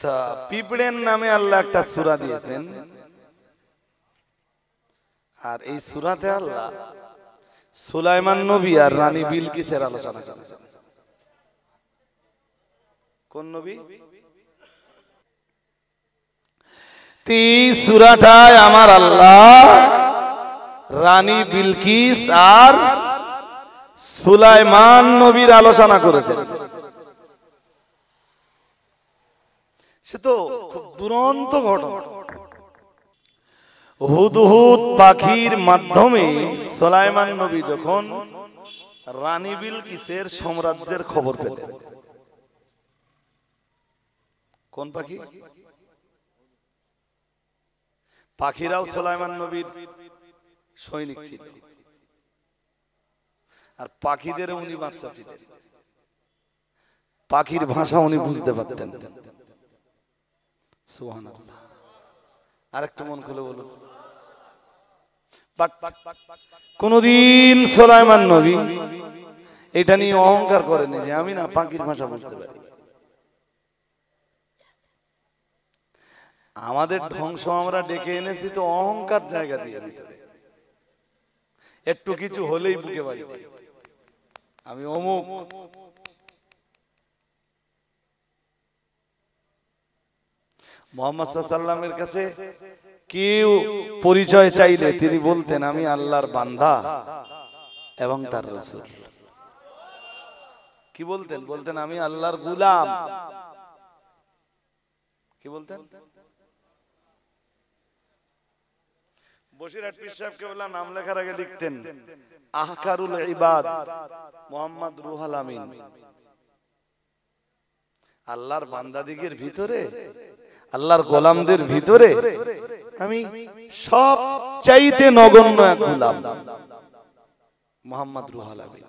তা পিঁপড়ের নামে আল্লাহ একটা সূরা দিয়েছেন, আর এই সূরাতে আল্লাহ সুলাইমান নবী আর রানী বিলকিসের আলোচনা করেছেন। কোন নবী? এই সূরাটায় আমার আল্লাহ রানী বিলকিস আর সুলাইমান নবীর আলোচনা করেছেন। সে তো খুব দুরন্ত ঘটনা। হুদহুদ পাখির মাধ্যমে সুলাইমান নবী যখন রানী বিলকিসের সাম্রাজ্যের খবর পেলেন। কোন পাখি? পাখিরাও সুলাইমান নবীর সৈনিক ছিল, আর পাখিদের উনি বাদশা ছিলেন। পাখির ভাষা উনি বুঝতে পারতেন। সুবহানাল্লাহ। আরেকটু মন খুলে বলুন। কোনদিন সুলাইমান নবী এটা নিয়ে অহংকার করেনি যে আমি না পাখির ভাষা বুঝতে পারি। আমাদের ধ্বংস আমরা ডেকে এনেছি তো অহংকার জায়গা দিয়ে ভিতরে, একটু কিছু হলেই বুকে বাড়ি দেয়, আমি অমুক। মুহাম্মদ সাল্লাল্লাহু আলাইহি ওয়াসাল্লামের কাছে কেউ পরিচয় চাইলে তিনি বলতেন আমি আল্লাহর বান্দা এবং তার রাসূল। কি বলতেন? বলতেন আমি আল্লাহর গোলাম। কি বলতেন? বশিরহাট পীর সাহেবকে বললাম নাম লেখার আগে লিখতেন আহকারুল ইবাদ মুহাম্মদ রুহুল আমিন। আল্লাহর বান্দাদিগের ভিতরে, আল্লাহর গোলামদের ভিতরে আমি সব চাইতে নগণ্য এক গোলাম, মুহাম্মদ রুহুল আমিন।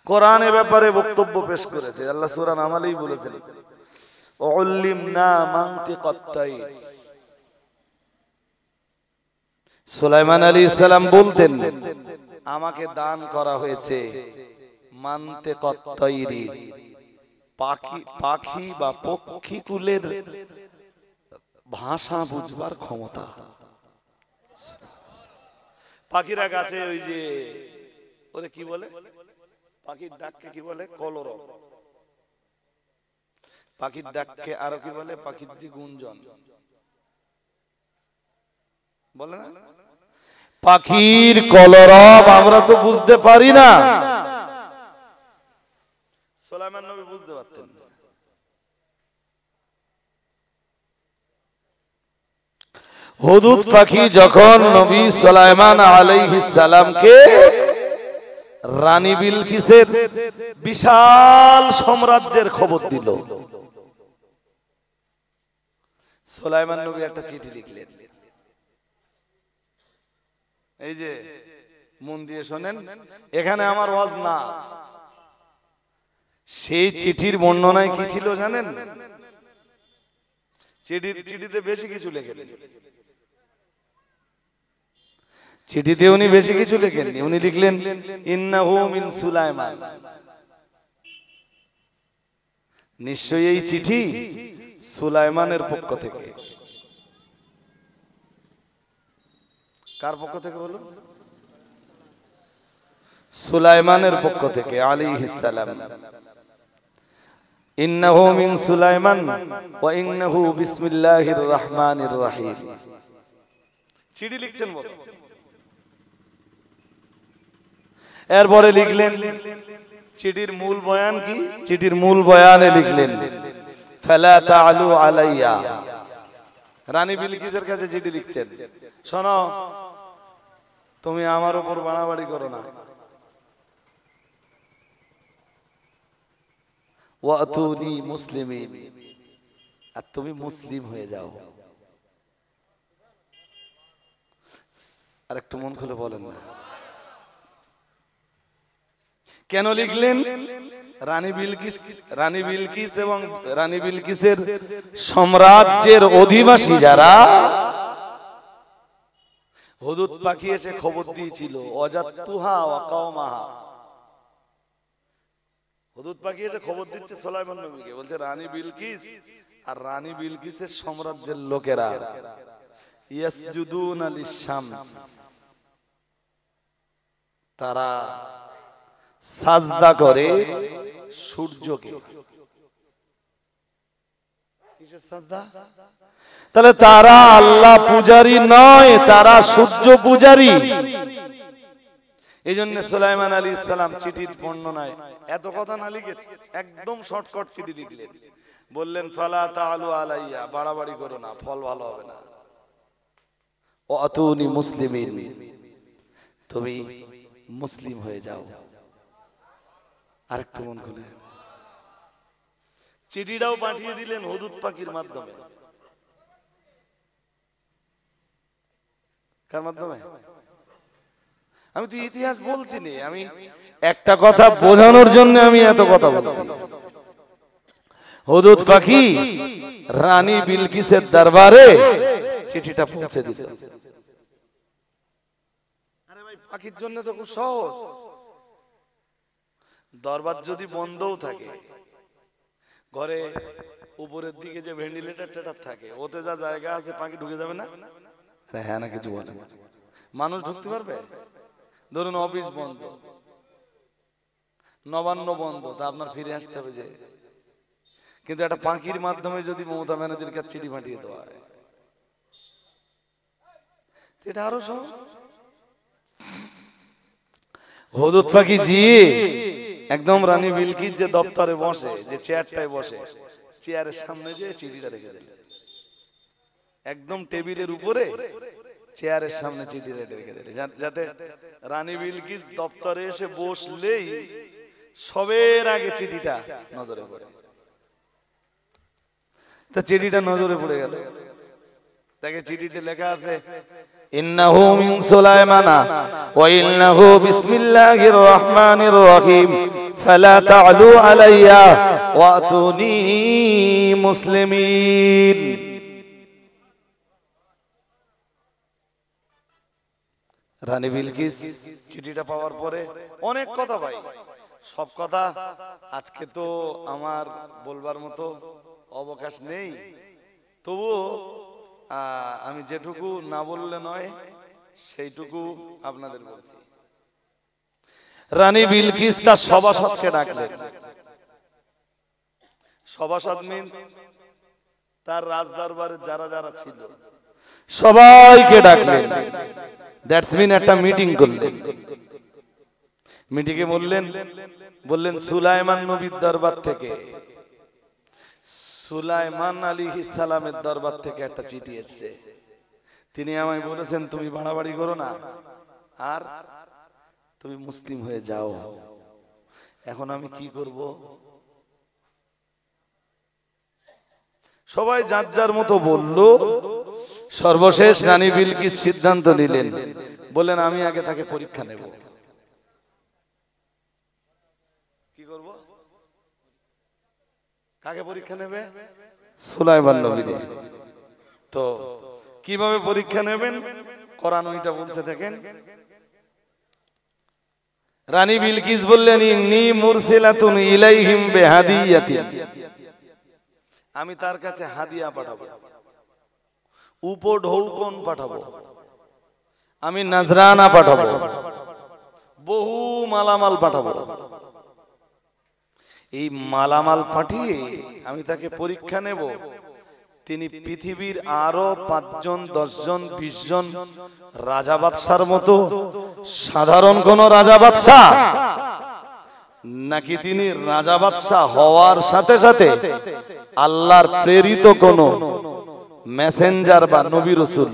কোরআনের ব্যাপারে বক্তব্য পেশ করেছে আল্লাহ সূরা নামলেই বলেছেন উল্লিমনা মানতিকাত তাইর। সুলাইমান আলাইহিস সালাম বলতেন আমাকে দান করা হয়েছে মানতিকাত তাইরি, পাখি বা পক্ষী কুলের ভাষা বুঝবার ক্ষমতা। পাখিরা গাছে ওই যে ওরে কি বলে, পাখির ডাককে কি বলে? কলরব। পাখির ডাককে আরো কি বলে? পাখির যে গুঞ্জন বলে না, পাখির কলরব আমরা তো বুঝতে পারি না, সুলাইমান নবী বুঝতে পারতেন। হুদহুদ পাখি যখন নবী সুলাইমান আলাইহিস সালামকে রানী বিলকিসের বিশাল সাম্রাজ্যের খবর দিল, সুলাইমান নবী একটা চিঠি লিখলেন। এই যে মন দিয়ে শোনেন, এখানে আমার ওয়াজ না, সেই চিঠির বর্ণনায় কি ছিল জানেন? চিঠিতে বেশি কিছু লেখেন। চিঠিতে উনি বেশি কিছু লেখেননি, উনি লিখলেন ইন্নাহু মিন সুলাইমান, নিশ্চয়ই এই চিঠি সুলাইমানের পক্ষ থেকে। কার পক্ষ থেকে বলুন? সুলাইমানের পক্ষ থেকে আলাইহিস সালাম। ইন্নাহু মিন সুলাইমান ওয়া ইন্নাহু বিসমিল্লাহির রহমানির রহিম। চিঠি লিখছেন বল। এরপরে লিখলেন চিঠির মূল বয়ান কি? চিঠির মূল বয়ানে লিখলেন ফালা তাআলু আলাইয়া। রানী বিলকিসের কাছে চিঠি লিখছেন, শোনো তুমি আমার উপর বাড়াবাড়ি করো না, ওয়াতুনি মুসলিমিন, আর তুমি মুসলিম হয়ে যাও। আর একটু মন খুলে বলেন না কেন লিখলেন? রানী বিলকিস এবং রানী বিলকিসের সাম্রাজ্যের অধিবাসী যারা হুদহুদ পাখি এসে খবর দিয়েছিল অজাতুহা ওয়া কওমাহা, হুদুদ পাখি এসে খবর দিচ্ছে সুলাইমান নবীকে, বলছে রানী বিলকিস আর রানী বিলকিসের সাম্রাজ্যের লোকেরা ইয়াসজুদুনা লিশ-শামস, তারা সাজদা করে সূর্যকে। কিসের সাজদা? তাহলে তারা আল্লাহ পূজারী নয়, তারা সূর্য পূজারী। এই জন্য সুলাইমান আলাইহিস সালাম চিঠির বর্ণনায় এত কথা না লিখে একদম শর্টকাট চিঠি লিখলেন, বললেন ফালা তাআলু আলাইয়া, বাড়াবাড়ি করো না, ফল ভালো হবে না। ওয়াতুনি মুসলিমিন, তুমি মুসলিম হয়ে যাও। আরেকটু মন খুলে চিঠিটাও পাঠিয়ে দিলেন হুদুদ পাখির মাধ্যমে। কার মাধ্যমে? আমি তো ইতিহাস বলছি না, আমি একটা কথা বোঝানোর জন্য আমি এত কথা বলছি। হুদুদ পাখি রানী বিলকিসের দরবারে চিঠিটা পৌঁছে দিল। আরে ভাই, পাখির জন্য তো খুব সহজ। দরবার যদি বন্ধও থাকে, ঘরে উপরের দিকে যে ভেন্টিলেটর থাকে, ওতে যা জায়গা আছে পাখি ঢুকে যাবে না? হ্যাঁ না, কিছু বলে মানুষ ঢুকতে পারবে? ধরুন অফিস বন্ধ, নবান্ন বন্ধ, তা আপনার ফিরে আসতে হবে যে। কিন্তু একটা পাখির মাধ্যমে যদি মমতা ব্যানার্জির কাছে চিঠি পাঠিয়ে দেওয়া হয়, এটা আরো সহজ। হুদুদ পাখি জি একদম রানী বিলকিস যে দপ্তরে বসে, যে চেয়ারটায় বসে, চেয়ারের সামনে যে চিঠিটা রেখে দিল, একদম টেবিলের উপরে চেয়ারের সামনে চিঠি রেখে দিল, যাতে রানী বিলকিস দপ্তরে এসে বসলেই সবের আগে চিঠিটা নজরে পড়ে। তা চিঠিটা নজরে পড়ে গেল, দেখে চিঠিতে লেখা আছে ইন্নাহু মিন সুলাইমানা ওয়া ইন্নাহু বিসমিল্লাহির রহমানির রহিম ফালা তা'লু আলাইয়া ওয়াতুনি মুসলিমিন। রানী বিলকিস চিঠিটা পাওয়ার পরে অনেক কথা ভাই, সব কথা আজকে তো আমার বলবার মতো অবকাশ নেই, তবুও আমি যেটুকু না বললে নয় সেইটুকু আপনাদের বলছি। রানী বিলকিস তার সভাসদকে ডাকলেন। সভাসদ মিন্স তার রাজদরবারে যারা যারা ছিল সবাইকে ডাকলেন। দ্যাটস মিন একটা মিটিং করলেন। মিটিংয়ে বললেন সুলাইমান নবীর দরবার থেকে, সুলাইমান আলাইহিস সালামের দরবার থেকে একটা চিঠি এসেছে। তিনি আমায় বলেছেন তুমি বাড়াবাড়ি করো না, আর তুমি মুসলিম হয়ে যাও। এখন আমি কি করব? সবাই যার যার মতো বলল। সর্বশেষ রানী বিলকিস সিদ্ধান্ত নিলেন, বললেন আমি আগে তাকে পরীক্ষা নেব। কি করব? কাকে পরীক্ষা নেবে? সুলাইমান নবীকে। তো কিভাবে পরীক্ষা নেবেন? কোরআন ওইটা বলছে, দেখেন। রানী বিলকিস বললেন ইন্নী মুরসিলাতুন ইলাইহিম বিহাদিয়াতিন, আমি তার কাছে হাদিয়া পাঠাবো, উপঢৌকন পাঠাবো, আমি নাজরানা পাঠাবো, বহু মালামাল পাঠাবো। এই মালামাল পাঠিয়ে আমি তাকে পরীক্ষা নেব। তিনি পৃথিবীর আরো 5 জন 10 জন 20 জন রাজা বাদশার মতো সাধারণ কোন রাজা বাদশা, নাকি তিনি রাজা বাদশা হওয়ার সাথে সাথে আল্লাহর প্রেরিত কোন মেসেঞ্জার বা নবী রাসূল?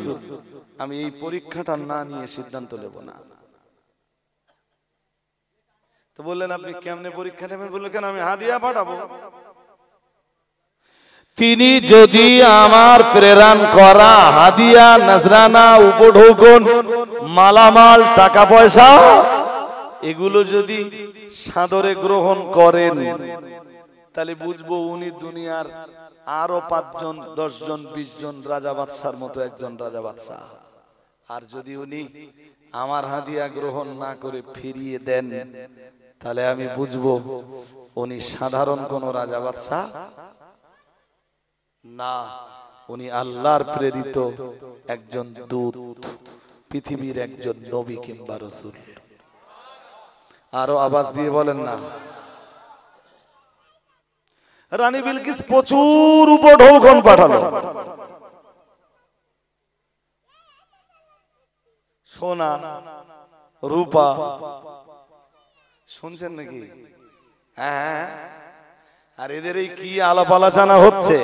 আমি এই পরীক্ষাটা না নিয়ে সিদ্ধান্ত নেব না। তো বললেন আপনি কেমনে পরীক্ষা নেবেন? বললেন কেন, আমি হাদিয়া পাঠাবো। তিনি যদি আমার প্রেরণ করা হাদিয়া, নজরানা, উপঢৌকন, মালামাল, টাকা পয়সা এগুলো যদি সাদরে গ্রহণ করেন, তাহলে বুঝবো উনি দুনিয়ার আরো 5 জন 10 জন 20 জন রাজা বাদশার মতো একজন রাজা বাদশা। আর যদি উনি আমার হাদিয়া গ্রহণ না করে ফিরিয়ে দেন, তাহলে আমি বুঝবো উনি সাধারণ কোন রাজা বাদশাহ না, উনি আল্লাহর প্রেরিত একজন দূত, পৃথিবীর একজন নবী কিংবা রাসূল। আরো আওয়াজ দিয়ে বলেন না। রানী বিলকিস প্রচুর উপঢৌকন পাঠালো, সোনা রূপা। শুনছেন নাকি? হ্যাঁ। আর এদের এই কি আলাপ আলোচনা হচ্ছে,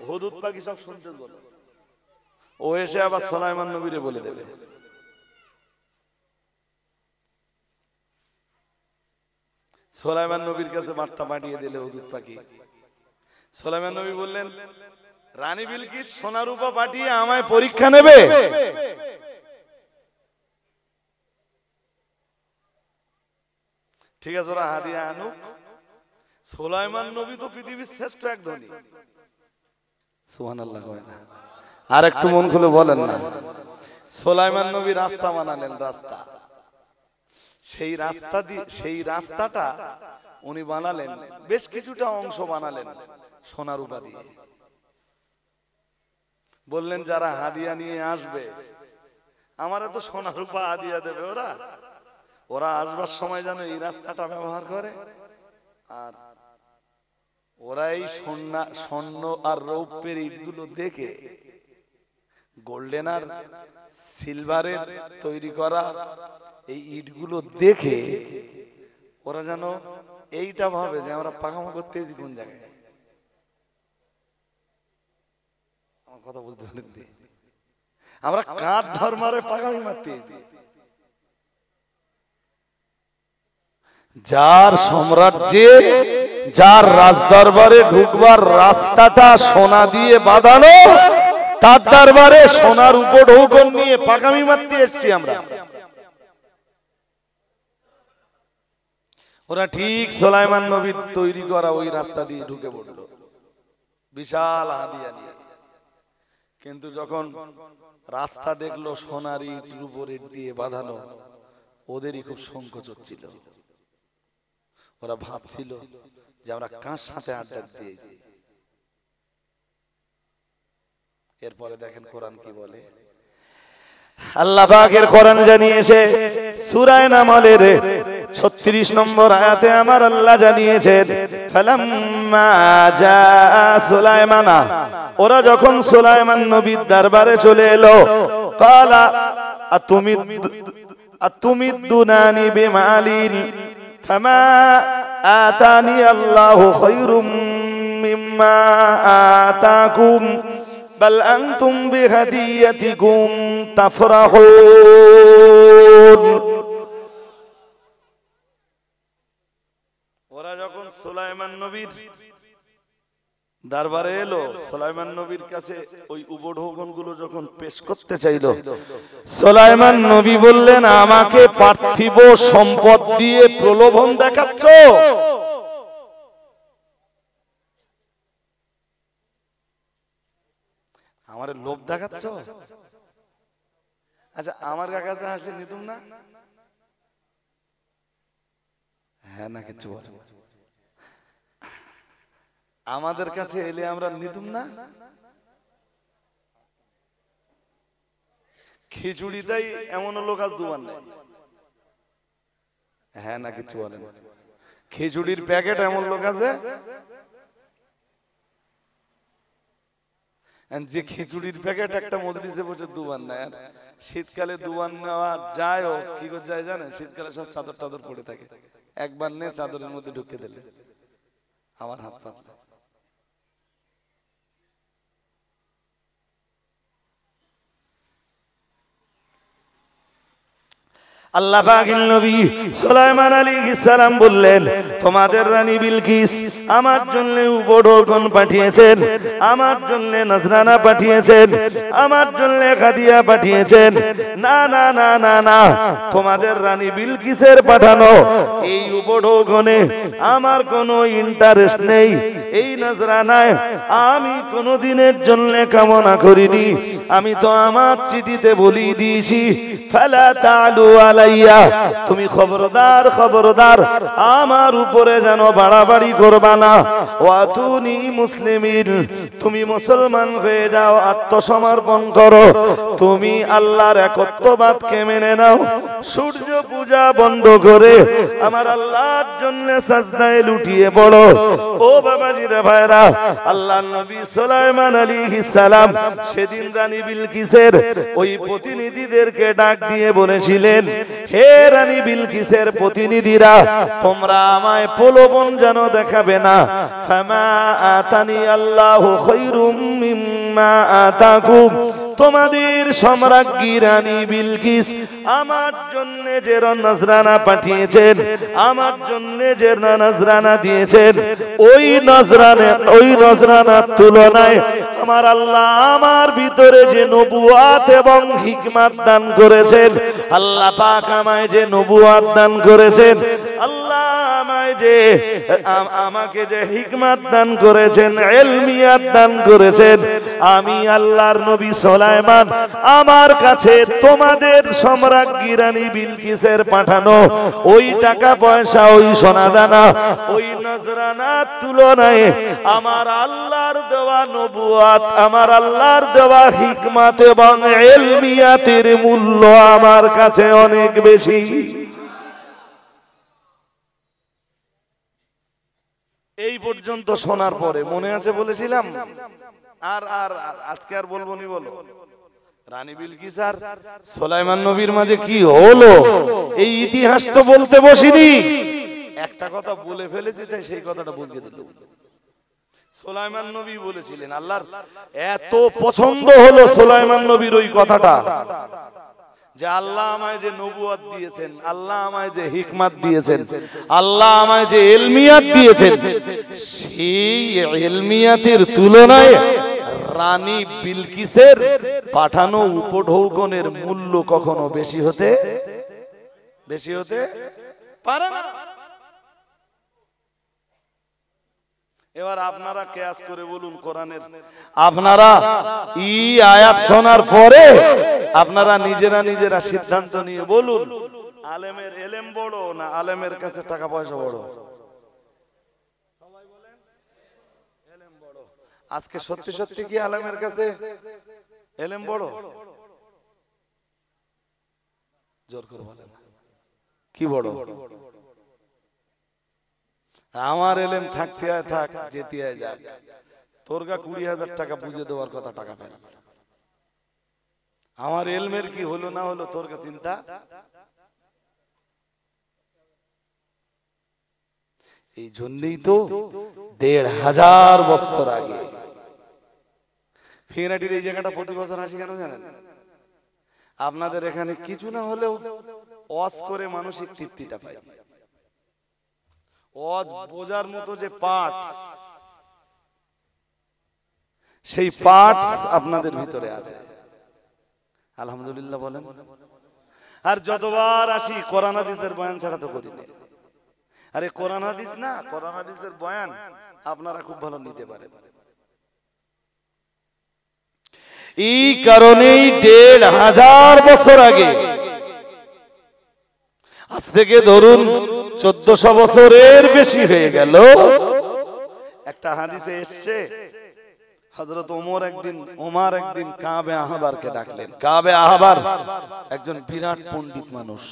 হুদুদ পাখি সব শুনতে বলে, ও এসে আবার সুলাইমান নবীরে বলে দেবে। সুলাইমান নবীর কাছে বার্তা পাঠিয়ে দিলে হুদুদ পাখি। সুলাইমান নবী বললেন, রানী বিলকিস সোনা রূপা পাঠিয়ে আমায় পরীক্ষা নেবে। ঠিক আছে, ওরা হাদিয়া আনুক। সুলাইমান নবী তো পৃথিবীর শ্রেষ্ঠ এক ধনী। সুবহানাল্লাহ। আর একটু মন খুলে বলেন না। সুলাইমান নবী রাস্তা বানালেন, রাস্তা। সেই রাস্তাটা উনি বানালেন, বেশ কিছুটা অংশ বানালেন সোনা রূপা দিয়ে। বললেন, যারা হাদিয়া নিয়ে আসবে আমারে তো সোনা রূপা হাদিয়া দেবে, ওরা আসবার সময় যেন এই রাস্তাটা ব্যবহার করে। আর ওরা এই স্বর্ণ আর রৌপ্যের ইটগুলো দেখে, গোল্ডেন আর সিলভারের তৈরি করা এই ইটগুলো দেখে ওরা যেন এইটা ভাবে যে আমরা পাকামো করতে এসেছি কোন জায়গায়। আমার কথা বুঝতে পারেন? আমরা কাঠ ধর্মারে পাকামি মারতে এসেছি। যার সাম্রাজ্যে, যার রাজদরবারে ঢুকবার রাস্তাটা সোনা দিয়ে বাঁধানো, তার দরবারে সোনার উপঢৌকন নিয়ে পাকামি মারতে এসেছি আমরা। ওরা ঠিক সুলাইমান নবীর তৈরি করা ওই রাস্তা দিয়ে ঢুকে পড়ল বিশাল হাদিয়া নিয়ে। কিন্তু যখন রাস্তা দেখলো সোনার ইট রূপোর ইট দিয়ে বাঁধানো, ওদেরই খুব সংকোচ হচ্ছিল। ওরা ভাবছিল যে আমরা কার সাথে আড্ডা দিয়েছি। এরপরে দেখেন কোরআন কি বলে। আল্লাহ পাকের কোরআন জানিয়েছে সূরা নামলের 36 নম্বর আয়াতে আমার আল্লাহ জানিয়েছেন, ফালাম্মা জা সুলাইমানা, ওরা যখন সুলাইমান নবীর দরবারে চলে এলো, ক্বালা আতুমিদুনানি বিমালিন ফামা আতানি আল্লাহু খায়রুম মিম্মা আতাকুম বাল আনতুম বিহাদিয়াতিকুম তাফরাহুন। ওরা যখন সুলাইমান নবীর দরবারে এলো, সুলাইমান নবীর কাছে ওই উপঢৌকন গুলো যখন পেশ করতে চাইলো, সুলাইমান নবী বললেন, আমাকে পার্থিব সম্পদ দিয়ে প্রলোভন দেখাচ্ছ? আমার লোভ দেখাচ্ছ? আচ্ছা, আমার কাছে আসলে নিতুম না? হ্যাঁ না কিছু বল। আমাদের কাছে এলে আমরা নিতুম না? খিচুড়িটাই এমন লোক আজ দুবার নেই। হ্যাঁ না কিছু বলেন। খিচুড়ির প্যাকেট এমন লোক আছে যে খিচুড়ির প্যাকেট একটা মজলিসে বসে দুবার নেয়। শীতকালে দুবার নেওয়া যায়, ও কি করে যায় জানে? শীতকালে সব চাদর টাদর পড়ে থাকে, একবার নে চাদরের মধ্যে ঢুকে দিলে আমার হাত পাতলা। আল্লাহ পাকের নবী সুলাইমান আলাইহিস সালাম বললেন, তোমাদের রানী বিলকিস আমার জন্য উপঢৌকন পাঠিয়েছেন, আমার জন্য নজরানা পাঠিয়েছেন, আমার জন্য হাদিয়া পাঠিয়েছেন। না না না না না, তোমাদের রানী বিলকিসের পাঠানো এই উপঢৌকনে আমার কোনো ইন্টারেস্ট নেই, এই নজরানায় আমি কোনদিনের জন্য কামনা করিনি। আমি তো আমার চিঠিতে বলি দিয়েছি, ফালা তালু আলাইয়া, তুমি খবরদার খবরদার আমার উপরে যেন বাড়াবাড়ি করবা না। ওয়াতুনি মুসলিমিন, তুমি মুসলমান হয়ে যাও, আত্মসমর্পণ করো, তুমি আল্লাহর একত্ববাদকে মেনে নাও, সূর্য পূজা বন্ধ করে আমার আল্লাহর জন্য সাজদায় লুটিয়ে পড়ো। ও বাবাজিরা ভাইরা, আল্লাহর নবী সুলাইমান আলাইহিস সালাম সেদিন রানী বিলকিসের ওই প্রতিনিধিদেরকে ডাক দিয়ে বলেছিলেন, হে রানী বিলকিসের প্রতিনিধিরা, তোমরা আমায় প্রলোভন যেন দেখাবে না। ফামা আতানি আল্লাহু খায়রুম মিম্মা আতাকুম, তোমাদের সম্রাজ্ঞী রানী বিলকিস আমার জন্য যে নজরানা পাঠিয়েছেন, আমার জন্য যে নজরানা দিয়েছেন, ওই নজরানার তুলনায় আমার আল্লাহ আমার ভিতরে যে নবুয়াত এবং হিকমত দান করেছেন, আল্লাহ পাক আমায় যে নবুয়াত দান করেছেন, আল্লাহ আমাকে যে হিকমত দান করেছেন, ইলমিয়াত দান করেছেন, আমি আল্লাহর নবী সুলাইমান আমার কাছে তোমাদের সম্রাজ্ঞী রানী বিলকিসের পাঠানো ওই টাকা পয়সা, ওই সোনাদানা, ওই নজরানার তুলনায় আমার আল্লাহর দেওয়া নবুয়াত, আমার আল্লাহর দেওয়া হিকমত এবং ইলমিয়াতের মূল্য আমার কাছে অনেক বেশি। এই পর্যন্ত শোনার পরে মনে আছে বলেছিলাম, আর আর আজকে আর বলবো নি। বলো, রানী বিলকিস আর সুলাইমান নবীর মাঝে কি হলো, এই ইতিহাস তো বলতে বসিনি, একটা কথা বলে ফেলেছি, তাই সেই কথাটা বুঝিয়ে দিল। সুলাইমান নবী বলেছিলেন, আল্লাহর এত পছন্দ হলো সুলাইমান নবীর ওই কথাটা, যে আল্লাহ আমায় যে নবুয়ত দিয়েছেন, আল্লাহ আমায় যে হিকমত দিয়েছেন, আল্লাহ আমায় যে ইলমিয়াত দিয়েছেন, সেই ইলমিয়াতের তুলনায় রানী বিলকিসের পাঠানো উপঢৌকনের মূল্য কখনো বেশি হতে পারে না। এবার আপনারা কিয়াস করে বলুন কোরআনের, আপনারা এই আয়াত শোনার পরে আপনারা নিজেরা সিদ্ধান্ত নিয়ে বলুন, আলেমের এলেম বড় না আলেমের কাছে টাকা পয়সা বড়? সবাই বলেন এলেম বড়। আজকে সত্যি সত্যি কি আলেমের কাছে এলেম বড়? জোর করে বলেন, কি বড়? আমার এলেম থাকতে হয় থাক, যেতে হয় যাক, তোর গা 20,000 টাকা বুঝে দেওয়ার কথা, টাকা পেল, আমার এলমের কি হলো না হলো তোর কা চিন্তা? এই জন্যই তো 1,500 বছর আগে ফিরাটির এই জায়গাটা প্রতি বছর আসি কেন জানেন? আপনাদের এখানে কিছু না হলেও ওয়াজ করে মানসিক তৃপ্তিটা পায়। ওয়াজ বোঝার মতো যে পাঠ, সেই পাঠ আপনাদের ভিতরে আছে, আলহামদুলিল্লাহ বলেন। আর যতবার আসি কোরআন হাদিসের বয়ান ছাড়া তো করি না। আরে কোরআন হাদিস না, কোরআন হাদিসের বয়ান আপনারা খুব ভালো নিতে পারেন। এই কারণেই 1,500 বছর আগে, আজ থেকে ধরুন 1400 বছরের বেশি হয়ে গেল, একটা হাদিসে এসছে হযরত ওমর একদিন কাবে আহবারকে ডাকলেন। কাবে আহবার একজন বিরাট পণ্ডিত মানুষ,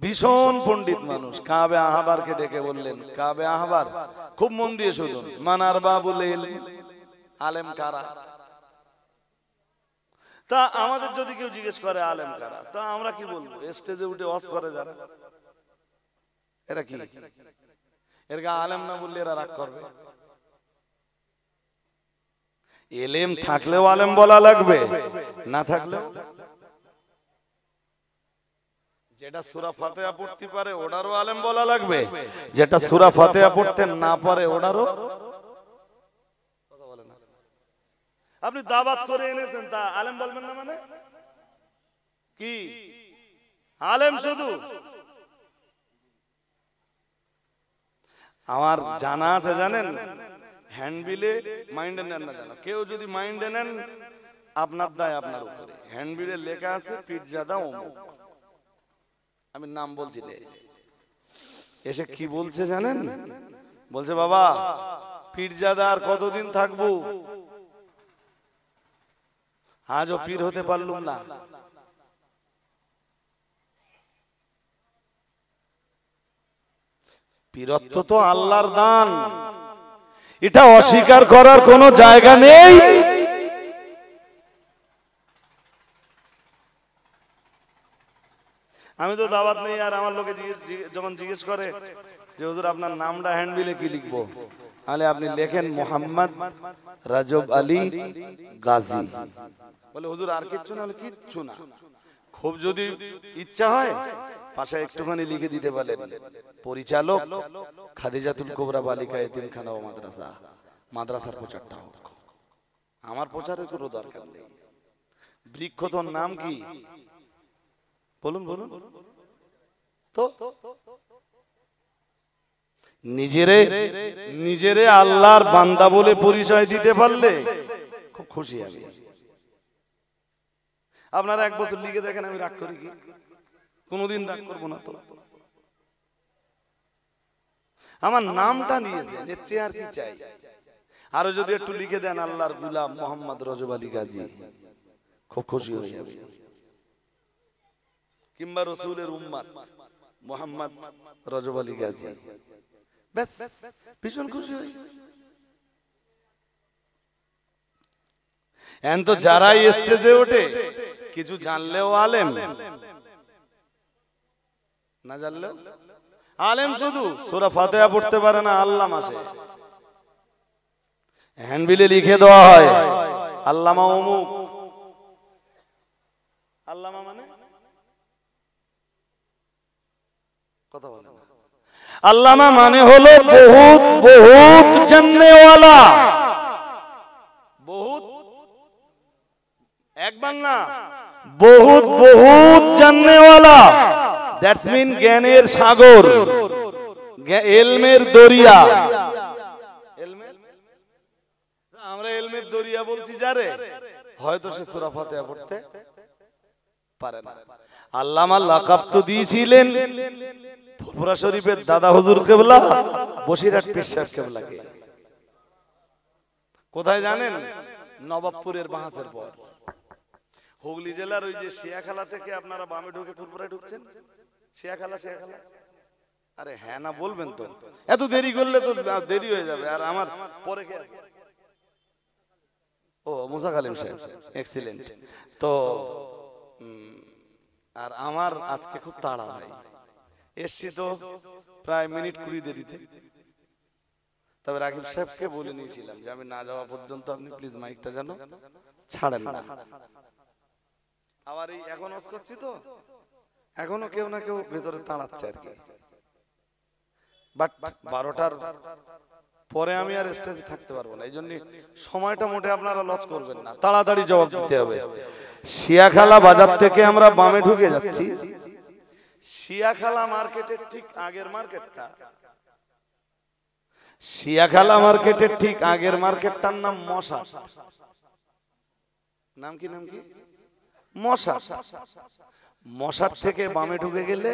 ভীষণ পণ্ডিত মানুষ। কাবে আহবারকে ডেকে বললেন, কাবে আহবার খুব মন দিয়ে শুনুন, মানার বাবুল ইলম, আলেম কারা? তা আমাদের যদি কেউ জিজ্ঞেস করে আলেম কারা, তা আমরা কি বলবো? স্টেজে উঠে ওয়াজ করে যারা, এরা কি? এরা আলেম না বললে এরা রাগ করবে। এলেম থাকলেও আলেম বলা লাগবে, না থাকলেও। যেটা সূরা ফাতিহা পড়তে পারে ওটারও আলেম বলা লাগবে, যেটা সূরা ফাতিহা পড়তে না পারে ওটারও। আপনি দাওয়াত করে এনেছেন, তা আলেম বলবেন না মানে কি? আলেম শুধু আমার জানা আছে জানেন, হ্যান্ডবিলে মাইন্ডে নেন না জানো, কেউ যদি মাইন্ডে নেন আপনার দায় আপনার উপরে। হ্যান্ডবিলে লেখা আছে পীরজাদা অমুক, আমি নাম বলছি রে। এসে কি বলছে জানেন, বলছে বাবা পীরজাদা আর কতদিন থাকবো, আজও পীর হতে পারলুম না। পীরত্ব তো আল্লাহর দান, এটা অস্বীকার করার কোনো জায়গা নেই। আমি তো দাওয়াত নেই, আর আমার লোকে যখন জিজ্ঞেস করে যে হুজুর আপনার নামটা হ্যান্ডবিলে কি লিখবো, তাহলে আপনি লেখেন মোহাম্মদ রাজব আলী গাজী। বলে হুজুর আর কিচ্ছু না, কিচ্ছু না, খুব যদি ইচ্ছা হয় পাশে একটুখানি লিখে দিতে পারেন পরিচালক খাদিজাতুল কুবরা বালিকা এতিমখানা ও মাদ্রাসা, মাদ্রাসার প্রচারটা হোক। আমার প্রচারের কোনো দরকার নেই। বৃক্ষ তোর নাম কি বলুন বলুন তো। নিজেরে আল্লাহর বান্দা বলে পরিচয় দিতে পারলে খুব খুশি হবে। আপনারা এক বছর লিখে দেখেন আমি রাগ করি কি? কোনোদিন রাগ করবো না তো। আমার নামটা নিয়েছেন, এর চেয়ে আর কি চাই? আরো যদি একটু লিখে দেন আল্লাহর গুলাম মোহাম্মদ রজব আলী গাজী, খুব খুশি হয়ে যাবে। কিংবা রসুলের উম্মত মোহাম্মদ রজব আলী গাজী, ব্যাস ভীষণ খুশি হই। এখন তো যারাই স্টেজে ওঠে কিছু জানলেও আলেম, না জানলেও আলেম, শুধু সূরা ফাতিহা পড়তে পারে না, আল্লাহ মাসে হ্যান্ডবিলে লিখে দেওয়া হয় আল্লামা অমুক। আল্লামা মানে কথা বলে না, আল্লামা মানে হলো বহুত বহুত জাননেওয়ালা, বহুত একবার না বহুত বহুত জাননেওয়ালা। দ্যাটস মিন জ্ঞানের সাগর, এলমের দরিয়া। আমরা এলমের দরিয়া বলছি যারে, হয়তো সে সূরা ফাতিহা পড়তে পারে না। আল্লামা লাকাব তো দিয়েছিলেন ফুরফুরা শরীফের দাদা হুজুর কেবলা, বসিরহাট পীর সাহেব কেবলাকে। কোথায় জানেন? নবাবপুরের বাহাসের পর। হুগলি জেলার ওই যে শিয়াখালা থেকে আপনারা বামে ঢুকে ফুরফুরায় ঢুকছেন, শিয়াখালা শিয়াখালা, আরে হ্যাঁ না বলবেন তো, এত দেরি করলে তো দেরি হয়ে যাবে। আর আমার পরে কে আছে? ও মুসা কালিম সাহেব, এক্সিলেন্ট। তো আর আমার আজকে খুব তাড়া ভাই, এসছি তো প্রায় মিনিট 20 দেরিতে। তবে রাকিব সাহেবকে বলে নিয়েছিলাম যে আমি না যাওয়া পর্যন্ত আপনি প্লিজ মাইকটা যেন ছাড়েন না। আবার এই এখন ওয়াজ করছি তো এখনো কেউ না কেউ ভেতরে তাড়াচ্ছে আর কি। বাট 12টার পরে আমি আর স্টেজে থাকতে পারবো না, এই জন্য সময়টা মোটে আপনারা লস করবেন না, তাড়াতাড়ি জবাব দিতে হবে। শিয়াখালা বাজার থেকে আমরা বামে ঢুকে যাচ্ছি, শিয়াখালা মার্কেটের ঠিক আগের মার্কেটটা, শিয়াখালা মার্কেটের ঠিক আগের মার্কেটটার নাম মশার। নাম কি? নাম কি? মশার। মশার থেকে বামে ঢুকে গেলে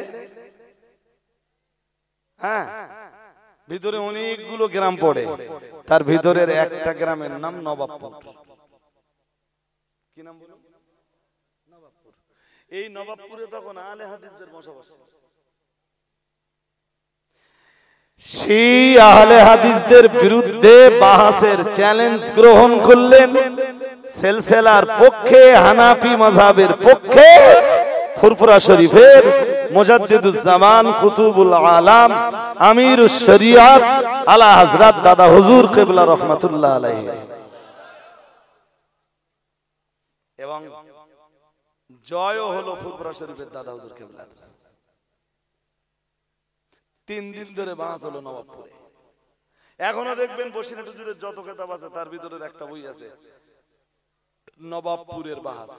হ্যাঁ ভিতরে অনেকগুলো গ্রাম পড়ে, তার ভিতরের একটা গ্রামের নাম নবাবপুর। কি নাম বলুন? নবাবপুর। এই নবাবপুরে তখন আহলে হাদিসদের বসবাস। সেই আহলে হাদিসদের বিরুদ্ধে বাহাসের চ্যালেঞ্জ গ্রহণ করলেন সিলসিলার পক্ষে, হানাফি মাযহাবের পক্ষে ফুরফুরা শরীফের মুজাদ্দিদুজ জামান কুতুবুল আলাম আমিরুশ শরিয়াত আলা হযরত দাদা হুজুর কিবলা রাহমাতুল্লাহ আলাইহি। এবং জয়ও হলো ফুরফুরা শরীফের দাদা হুজুর কিবলার। 3 দিন ধরে বাস হলো নবাবপুরে। এখনো দেখবেন বসিরহাট হুজুরের যত কিতাব আছে তার ভিতরে একটা বই আছে নবাবপুরের বাস।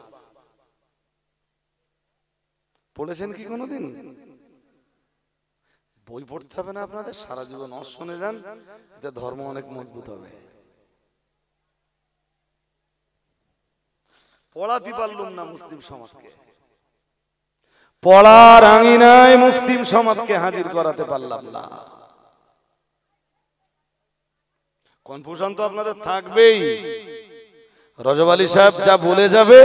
পড়েছেন কি কোনোদিন? বই পড়তে হবে না আপনাদের, সারা জীবন শুনে যান, এতে ধর্ম অনেক মজবুত হবে। পড়াতে পারলাম না মুসলিম সমাজকে, পড়ার আঙিনায় মুসলিম সমাজকে হাজির করাতে পারলাম না। কনফিউশন তো আপনাদের থাকবেই। রজব আলী সাহেব যা বলে যাবে,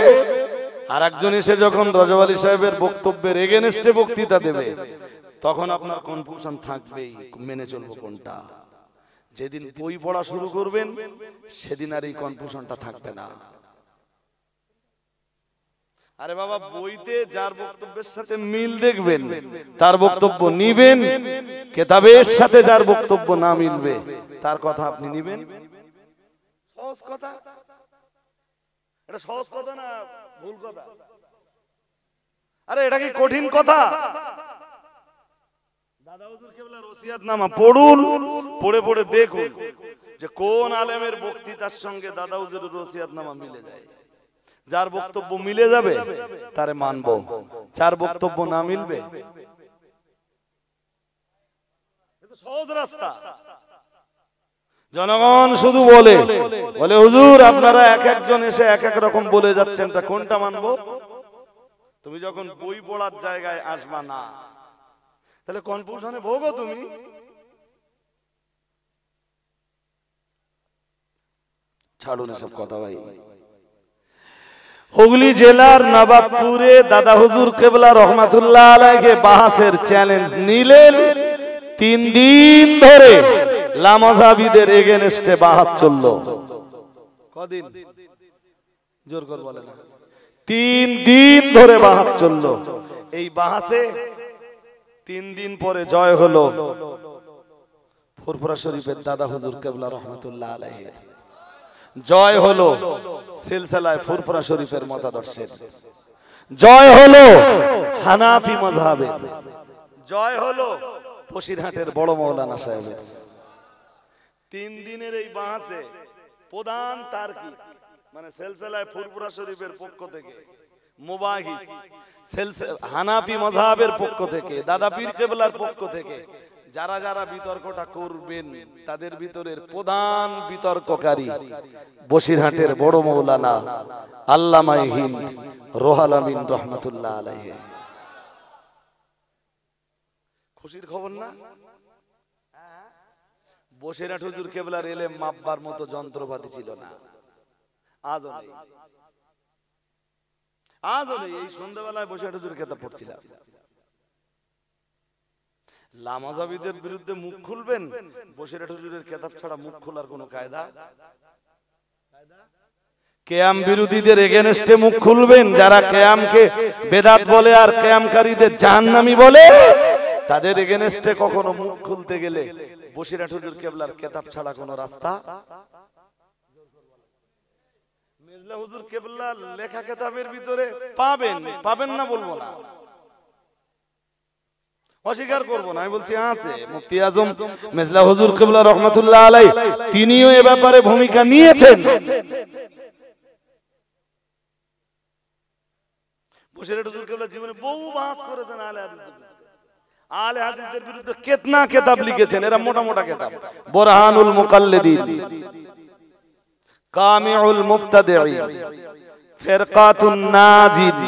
আর একজন এসে যখন রজব আলী সাহেবের বক্তব্যের এগেনস্টে বক্তৃতা দেবে, তখন আপনার কনফিউশন থাকবেই, মেনে চলবো কোনটা। যেদিন বই পড়া শুরু করবেন সেদিন আর এই কনফিউশনটা থাকবে না। আরে বাবা, বইতে যার বক্তব্যের সাথে মিল দেখবেন তার বক্তব্য নিবেন, কিতাবের সাথে যার বক্তব্য না মিলবে তার কথা আপনি নিবেন। সহজ কথা, এটা সহজ কথা না ভুল কথা? আরে এটা কি কঠিন কথা? দাদা হুজুর কেবলার ওসিয়াতনামা পড়ুন, পড়ে পড়ে দেখুন যে কোন আলেমের বক্তৃতার সঙ্গে দাদা হুজুরের ওসিয়াতনামা মিলে যায়। যার বক্তব্য মিলে যাবে তারে মানবো, যার বক্তব্য না মিলবে, এটা সহজ রাস্তা। জনগণ শুধু বলে বলে হুজুর আপনারা এক একজন এসে এক এক রকম বলে যাচ্ছেন, তা কোনটা মানবো? তুমি যখন বই পড়ার জায়গায় আসবা না, তাহলে কনফিউশনে ভোগো তুমি। ছাড়ুন এসব কথা ভাই। হুগলি জেলার নবাবপুরে দাদা হুজুর কেবলা রহমাতুল্লাহ আলাইহি বাহাসের চ্যালেঞ্জ নিলেন। 3 দিন ধরে লামাজাবিদের এগেনস্টে বাহাস চলল। কদিন? জোর করে বলে না। 3 দিন ধরে বাহাস চলল। এই বাহাসে 3 দিন পরে জয় হলো ফুরফুরা শরীফের দাদা হুজুর কেবলা রহমাতুল্লাহ আলাইহি। জয় হলো সিলসিলায় ফুরফুরা শরীফের মতাদর্শের, জয় হলো হানাফি মাযহাবের, জয় হলো বসিরহাটের বড় মাওলানা সাহেবের। 3 দিনের এই বাহাসে প্রধান তার্কিক মানে সিলসিলায় ফুরফুরা শরীফের পক্ষ থেকে, মুবাহিস হানাফি মাযহাবের পক্ষ থেকে, দাদা পীর কেবলার পক্ষ থেকে যারা যারা বিতর্কটা করবেন তাদের ভিতরের প্রধান বিতর্ককারী বসিরহাটের বড় মাওলানা আল্লামা হিন্দ রোহাল আমিন রহমাতুল্লাহ আলাইহি। খুশির খবর না? বসিরহাট হুজুর কেবলার এলেম মাপবার মতো যন্ত্রপাতি ছিল না, আজও নেই। আজও নেই। এই সন্ধ্যাবেলায় বসিরহাট হুজুর কিতাব পড়ছিলাম। লামাজাবিদের বিরুদ্ধে মুখ খুলবেন, বসিরহাট হুজুরের কিতাব ছাড়া মুখ খোলার কোনো কায়দা? কিয়াম বিরোধীদের এগেনস্টে মুখ খুলবেন, যারা কিয়ামকে বেদাত বলে আর কিয়ামকারীদের জাহান্নামী বলে, তাদের এগেনস্টে কখনো মুখ খুলতে গেলে বসিরহাট হুজুর কেবলার কিতাব ছাড়া কোনো রাস্তা? মেজলা হুজুর কেবলার লেখা কিতাবের ভিতরে পাবেন, পাবেন না বলবো না, অস্বীকার করবো না, আমি বলছি আছে। মুফতি আজম মেজলা হুজুর কেবলা রহমাতুল্লাহ আলাইহি তিনিও এ ব্যাপারে ভূমিকা নিয়েছেন। বসিরহাট হুজুর কেবলা জীবনে বহু বাস করেছেন আলে হাদিসদের বিরুদ্ধে কেতনা কিতাব লিখেছেন। এরা মোটা মোটা কিতাব, বুরহানুল মুকাল্লিদিন, কামিউল মুফতাদিঈন, ফিরকাতুন নাজিদ,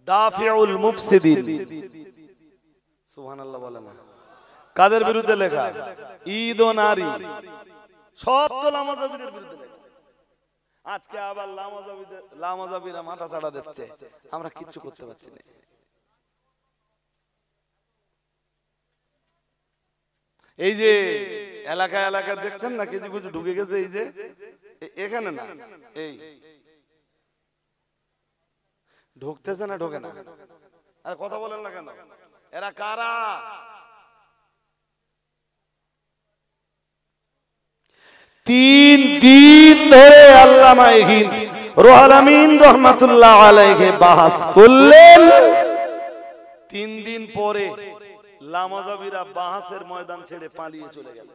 দাফিউল মুফসিদিন। সুবহানাল্লাহ বলে না? কাদের বিরুদ্ধে লেখা? ঈদ ও নারী, সব তো লামাজাবিদের বিরুদ্ধে লেখা। আজকে আবার লামাজাবিরা মাথা চাড়া দিচ্ছে, আমরা কিচ্ছু করতে পারছি না। এই যে এলাকা এলাকা দেখছেন না কিছু কিছু ঢুকে গেছে, এই যে এখানে না, এই ঢুকতেছে না, ঢোকে না। আর কথা বলেন না কেন? এরা কারা? তিন দিন ধরে আল্লামা হিন্দ রুহুল আমিন রাহমাতুল্লাহ আলাইহি বাহাস করলেন। 3 দিন পরে লামাজাবিরা বাহাসের ময়দান ছেড়ে পালিয়ে চলে গেল।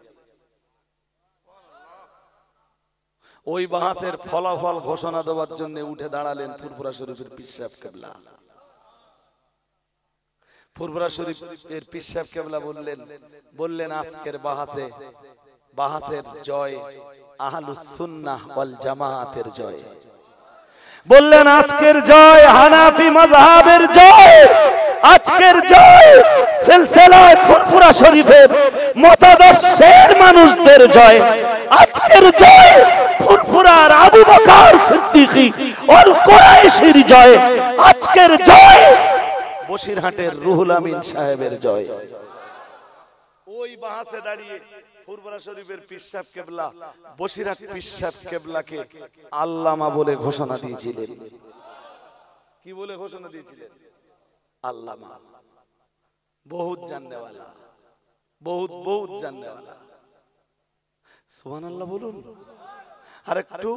ওই বাহাসের ফলাফল ঘোষণা দেওয়ার জন্য উঠে দাঁড়ালেন ফুরফুরা শরীফের পীর সাহেব কেবলা। ফুরফুরা শরীফের পীর সাহেব কেবলা বললেন আজকের বাহাসের জয় আহলুস সুন্নাহ ওয়াল জামাতের জয়। বললেন আজকের জয় হানাফি মাযহাবের জয়, আজকের জয় সিলসিলায়ে ফুরফুরা শরীফের মতাদর্শের মানুষদের জয়, আজকের জয় ফুরফুরার আবু বকর সিদ্দিকী ওয়াল কুরাইশির জয়, আজকের জয় বসিরহাটের রুহুল আমিন সাহেবের জয়। ওই বাহাসে দাঁড়িয়ে ফুরফুরা শরীফের পীর সাহেব কেবলা বসিরহাট পীর সাহেব কেবলাকে আল্লামা বলে ঘোষণা দিয়েছিলেন। কি বলে ঘোষণা দিয়েছিলেন? আল্লামা, বহুত জাননে ওয়ালা, বহুত জাননে ওয়ালা। সুবহানাল্লাহ বলুন। আর একটু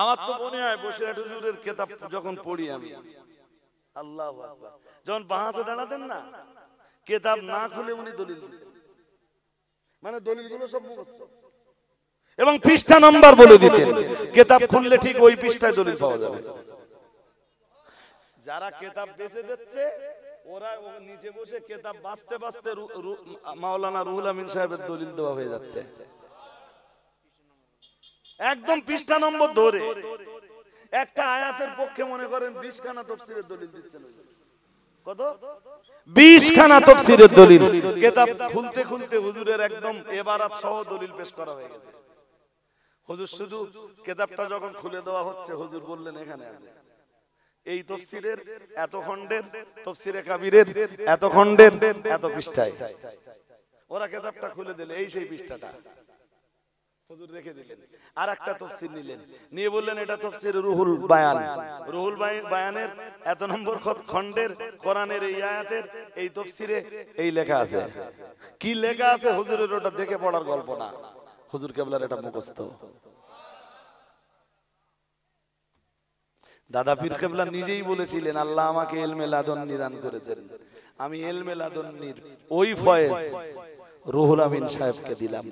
আমার তো মনে হয় বসিরহাট হুজুরের কিতাব যখন পড়ি আমি, আল্লাহু আকবার, যখন বাহাসে দাঁড়াতেন না, কিতাব না খুলে উনি দলিল দিতেন, মানে দলিলগুলো সব মুখস্থ এবং পৃষ্ঠা নাম্বার বলে দিতেন। কিতাব খুললে ঠিক ওই পৃষ্ঠায় দলিল পাওয়া যাবে। যারা কিতাব বেচে দিচ্ছে ওরা নিচে বসে কিতাব বাঁচতে বাঁচতে মাওলানা রুহুল আমিন সাহেবের দলিল দেওয়া হয়ে যাচ্ছে, একদম পৃষ্ঠা নম্বর ধরে। একটা আয়াতের পক্ষে মনে করেন 20 খানা তাফসীরের দলিল দিচ্ছেন। কত? 20 খানা তাফসীরের দলিল। কিতাব খুলতে খুলতে হুজুরের একদম ইবারাত সহ দলিল পেশ করা হয়ে গেছে। হুজুর শুধু কিতাবটা যখন খুলে দেওয়া হচ্ছে, হুজুর বললেন এখানে আছে এই তাফসীরের এত খণ্ডের, তাফসীরে কাবীরের এত খণ্ডের এত পৃষ্ঠায়। ওরা কিতাবটা খুলে দিলে এই সেই পৃষ্ঠাটা হুজুর রেখে দিলেন। আর একটা তাফসীর নিলেন, নিয়ে বললেন এটা তাফসীর রুহুল বায়ান। রুহুল বায়ানের এত নম্বর খণ্ডের কোরআনের এই আয়াতের এই তাফসীরে এই লেখা আছে। কি লেখা আছে হুজুরের ওটা দেখে পড়ার গল্প না, হুজুর কেবলার এটা মুখস্থ। দাদা পীর কেবলা নিজেই বলেছিলেন আল্লাহ আমাকে ইলমে লাদুন্নি দান করেছেন, আমি ইলমে লাদুন্নির ওই ফয়েজ রুহুল আমিন সাহেবকে দিলাম।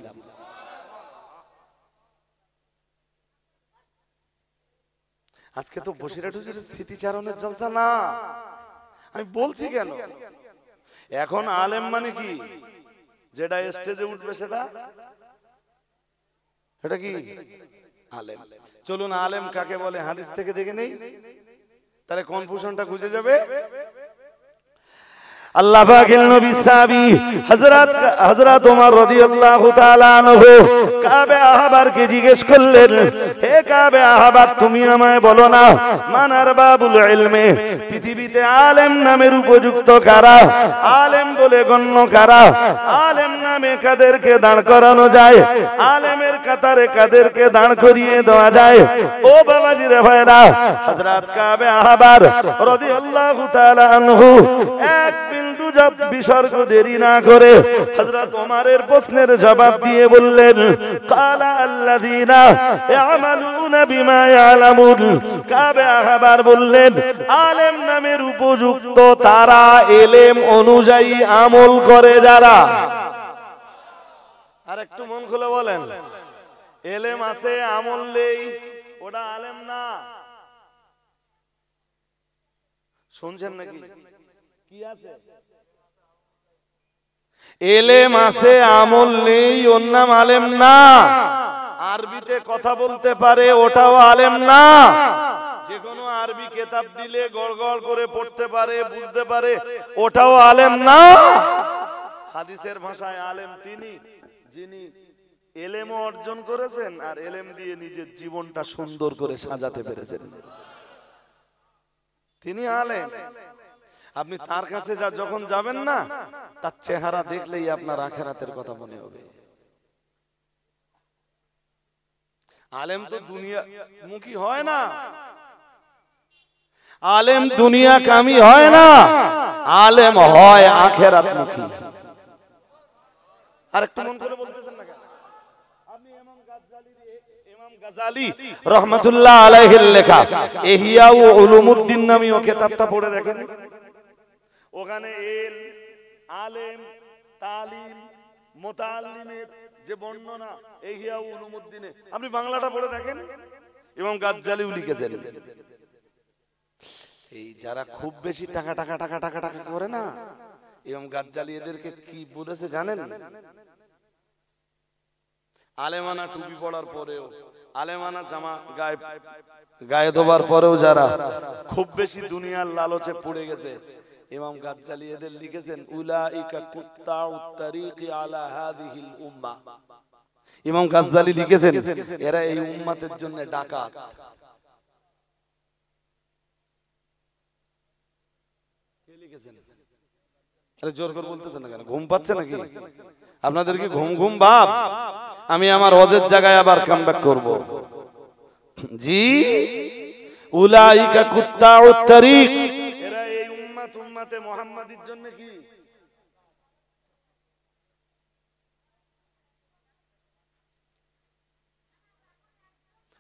আজকে তো বসিরহাট হুজুরের স্মৃতিচারণের জলসা না, আমি বলছি কেন। এখন আলেম মানে কি? যেটা স্টেজে উঠবে সেটা কি আলেম। চলুন আলেম কাকে বলে হাদিস থেকে দেখে নেই, তাহলে কনফিউশনটা খুঁজে যাবে। আল্লাহ পাকের নবী সাহাবী হযরত ওমর রাদিয়াল্লাহু তাআলা আনহু কাবে আহবারকে জিজ্ঞেস করলেন, হে কাবে আহবার তুমি আমায় বলো না মান আরবাবুল ইলমে, পৃথিবীতে আলেম নামের উপযুক্ত কারা, আলেম বলে গণ্য কারা, আলেম নামে কাদেরকে দাঁড় করানো যায়, আলেমের কাতারে কাদেরকে দাঁড় করিয়ে দেওয়া যায়। ও বাবাজি রে ভাইরা, হযরত কাবে আহবার রাদিয়াল্লাহু তাআলা আনহু এক বিন্দু বিসর্গ দেরি না করে হযরত ওমরের প্রশ্নের জবাব দিয়ে বললেন, কালা আল্লাযীনা ইয়ামালুনা বিমা ইয়ালামুন। কাবে আহবার বললেন আলেম নামের উপযুক্ত তারা ইলম অনুযায়ী আমল করে যারা। আর একটু মন খুলে বলেন, ইলম আছে আমল নেই ওটা আলেম না। শুনছেন নাকি? কি আছে? ইলম আছে আমল নেই ওর নাম আলেম না। আরবিতে কথা বলতে পারে ওটাও আলেম না। যে কোনো আরবি কিতাব দিলে গড়গড় করে পড়তে পারে বুঝতে পারে ওটাও আলেম না। হাদিসের ভাষায় আলেম তিনি যিনি ইলম অর্জন করেছেন আর ইলম দিয়ে নিজের জীবনটা সুন্দর করে সাজাতে পেরেছেন, তিনি আলেম। আপনি তার কাছে যখন যাবেন না, তার চেহারা দেখলেই আপনার আখিরাতের কথা মনে হবে। আলেম তো দুনিয়া মুখী হয় না, আলেম দুনিয়া কামি হয় না, আলেম হয় আখিরাত মুখী। আর একটু মন করে বলতেছেন না কেন? আপনি ইমাম গাজ্জালী রাহমাতুল্লাহ আলাইহির লেখা ইহইয়া উলুমুদ্দিন নামীয় কিতাবটা পড়ে দেখেন। ওখানে আলেম তালিম মুতাআল্লিমের যে বর্ণনা ইহইয়া উলুমুদ্দিনে আপনি বাংলাটা পড়ে দেখেন, ইমাম গাজ্জালীও লিখেছেন। এই যারা খুব বেশি টাকা টাকা টাকা টাকা টাকা করে না, ইমাম গাজ্জালী এদেরকে কি বলেছে জানেন? আলেমানা টুপি পড়ার পরেও, আলেমানা জামা গায়ে দেওয়ার পরেও যারা খুব বেশি দুনিয়ার লালচে পড়ে গেছে, ইমাম গাজ্জালী এদের লিখেছেন উলাইকা কুত্তাউত তারিকি আলা হাদিহিল উম্মাহ। ইমাম গাজ্জালী লিখেছেন এরা এই উম্মতের জন্য ডাকাত। কে লিখেছেন? আরে জোর করে বলতেছেন না কেন? ঘুম পাচ্ছে নাকি আপনাদের? কি ঘুম ঘুম ভাব? আমি আমার হজের জায়গায় আবার কামব্যাক করব। জি, উলাইকা কুত্তাউত তারিক, এরা এই উম্মতে মুহাম্মাদির জন্য কি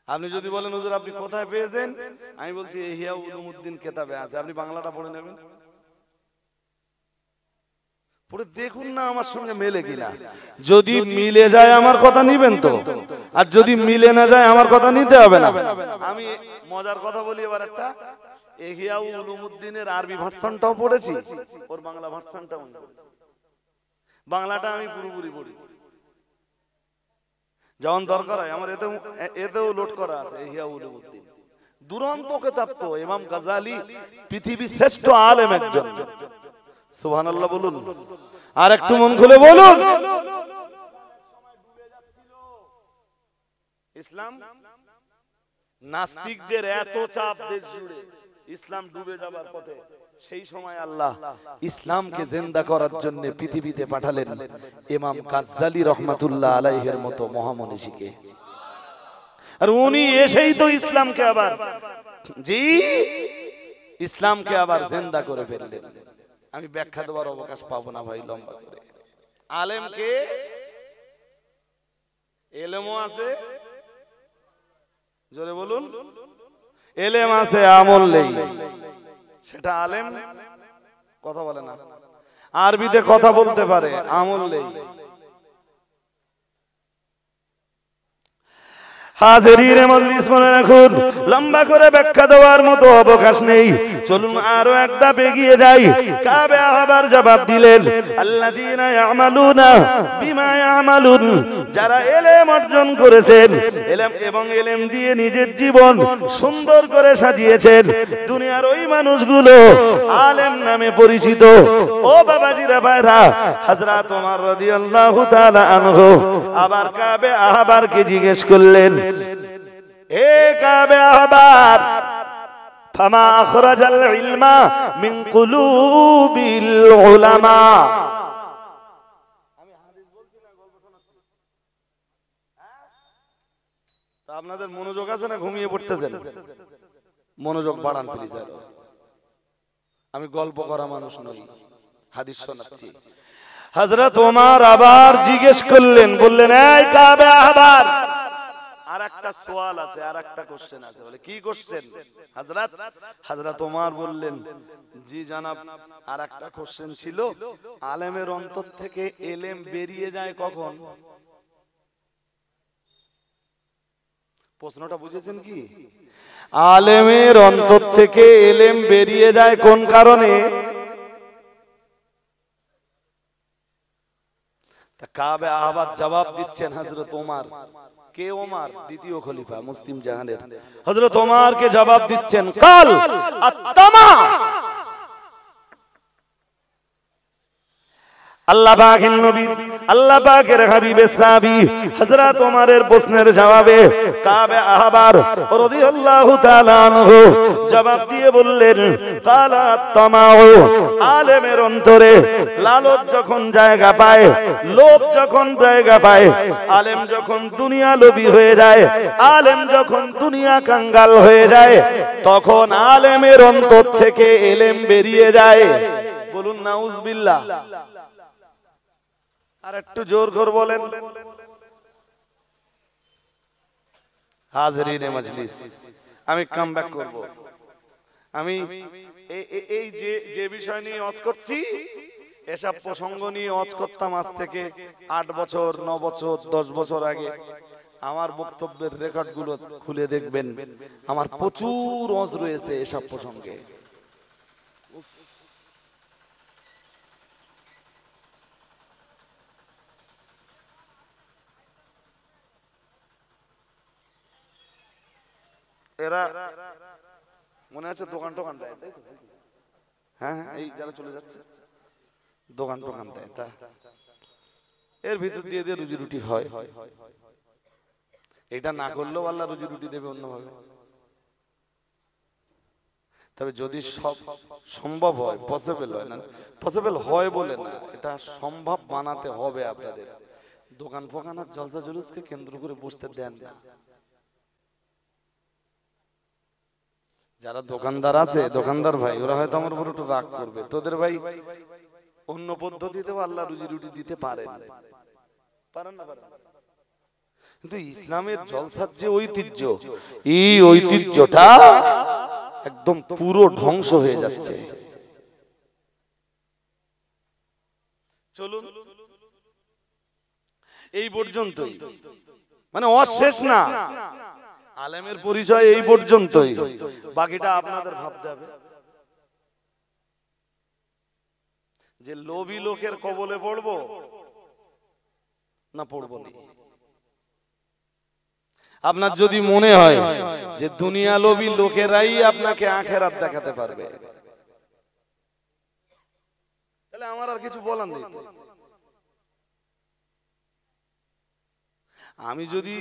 আপনি যদি বলেন হুজুর আপনি কোথায় পেয়েছেন, আমি বলছি ইহয়া উলুমউদ্দিন কিতাবে আছে, আপনি বাংলাটা পড়ে নেবেন, পড়ে দেখুন না আমার সঙ্গে মেলে কিনা। যদি মিলে যায় আমার কথা নিবেন তো, আর যদি মিলে না যায় আমার কথা নিতে হবে না। আমি মজার কথা বলি এবার একটা, ইহয়া উলুমউদ্দিনের আরবি ভার্সনটাও পড়েছি, ওর বাংলা ভার্সনটাও। বাংলাটা আমি পুরোপুরি পড়ি, যখন দরকার হয় আমার এতেও লোড করা আছে ইহয়া উলুমউদ্দিন। দুরন্ত কিতাব তো, ইমাম গাজ্জালী পৃথিবীর শ্রেষ্ঠ আলেম একজন। সুবহানাল্লাহ বলুন, আর একটু মন খুলে বলুন। ইসলাম নাস্তিকদের এত চাপ দেশ জুড়ে, ইসলাম ডুবে যাবার পথে, সেই সময় আল্লাহ ইসলামকে জিন্দা করার জন্য পৃথিবীতে পাঠালেন ইমাম গাজ্জালী রহমাতুল্লাহ আলাইহির মতো মহামনীষীকে। আর উনি এসেই তো ইসলামকে আবার, জি, ইসলামকে আবার জিন্দা করে ফেললেন। আমি ব্যাখ্যা দেওয়ার অবকাশ পাবো না ভাই লম্বা করে। আলেমকে এলেমও আছে, জোরে বলুন, এলেম আছে আমল নেই, সেটা আলেম কথা বলে না, আরবিতে কথা বলতে পারে, আমল নেই। হাজিরিনে মজলিস মনে রাখুন, লম্বা করে ব্যাখ্যা দেওয়ার মতো অবকাশ নেই। চলুন আরো একটা এগিয়ে যাই। কাবে আবার জবাব দিলেন আল্লাযীনা ইয়ামালুনা বিমা ইয়ামালুন, যারা ইলম অর্জন করেছেন, ইলম এবং ইলম দিয়ে নিজের জীবন সুন্দর করে সাজিয়েছেন, দুনিয়ার ওই মানুষগুলো আলেম নামে পরিচিত। ও বাবাজিরা ভাইরা, হযরত ওমর রাদিয়াল্লাহু তাআলা আনহু আবার কাবে আহবারকে জিজ্ঞেস করলেন, এ কাবে আহবার, ফামা আখরাজাল ইলমা মিন কুলুবিল উলামা। আমি হাদিস বলছি না, গল্প শোনাচ্ছি। তা আপনাদের মনোযোগ আছে না ঘুমিয়ে পড়তেছেন? মনোযোগ বাড়ান প্লিজ। আমি গল্প করা মানুষ নই, হাদিস শোনাচ্ছি। হযরত ওমর আবার জিজ্ঞেস করলেন, বললেন, এই কাবে আহবার, আরেকটা সওয়াল আছে, আরেকটা কোশ্চেন আছে। বলে কি কোশ্চেন হযরত ওমর বললেন, জি জনাব, আরেকটা কোশ্চেন ছিল, আলেমের অন্তর থেকে ইলম বেরিয়ে যায় কখন? প্রশ্নটা বুঝেছেন কি? আলেমের অন্তর থেকে ইলম বেরিয়ে যায় কোন কারণে? কাবে আহবার জবাব দিচ্ছেন হযরত ওমর। কে ওমর? দ্বিতীয় খলিফা মুসলিম জাহানের হযরত ওমর কে জবাব দিচ্ছেন, কাল আত-তামা। আল্লাহ পাকের নবী, আল্লাহ পাকের হাবিবের সাহাবী হযরত ওমরের প্রশ্নের জবাবে কাবে আহবার রাদিয়াল্লাহু তাআলা আনহু জবাব দিয়ে বললেন, কাল আত-তামাউ, আলেমের অন্তরে লালচ যখন জায়গা পায়, লোভ যখন জায়গা পায়, আলেম যখন দুনিয়া লোভী হয়ে যায়, আলেম যখন দুনিয়া কাঙ্গাল হয়ে যায়, তখন আলেমের অন্তর থেকে ইলম বেরিয়ে যায়। বলুন নাউজুবিল্লাহ। আর একটু জোর করে বলেন। হাজিরিনে মজলিস, আমি কামব্যাক করব। আমি এই যে বিষয় নিয়ে ওয়াজ করছি, এসব প্রসঙ্গ নিয়ে ওয়াজ করতাম আজ থেকে 8 বছর 9 বছর 10 বছর আগে। আমার বক্তব্যের রেকর্ডগুলো খুলে দেখবেন, আমার প্রচুর ওয়াজ রয়েছে এসব প্রসঙ্গে। এরা মনে আছে দোকান টোকান দেয়, হ্যাঁ হ্যাঁ, এই যারা চলে যাচ্ছে দোকান টোকান দেয়, তা এর ভিতর দিয়ে দিয়ে রুজি রুটি হয়। এটা না করলেও আল্লাহ রুজি রুটি দেবে অন্যভাবে। তবে যদি সব সম্ভব হয়, পসিবল হয় না, পসিবল হয় বলে না, এটা সম্ভব বানাতে হবে আপনাদের। দোকান ফোকান আর জলসা জুলুসকে কেন্দ্র করে বসতে দেন না। যারা দোকানদার আছে, দোকানদার ভাই, ওরা হয়তো আমার উপর একটু রাগ করবে, তোদের ভাই অন্য পদ্ধতিতেও আল্লাহ রুজি রুটি দিতে পারেন, পারেন না পারেন। কিন্তু ইসলামের জলসার যে ঐতিহ্য, এই ঐতিহ্যটা একদম পুরো ধ্বংস হয়ে যাচ্ছে। চলুন এই পর্যন্তই, মানে অশেষ না, আলেমের পরিচয় এই পর্যন্তই, বাকিটা আপনাদের ভাবতে হবে। যে লোভী লোকের কবলে পড়বো না পড়বো না। আপনার যদি মনে হয় যে দুনিয়া লোভী লোকেরাই আপনাকে আখেরাত দেখাতে পারবে, তাহলে আমার আর কিছু বলার নেই। আমি যদি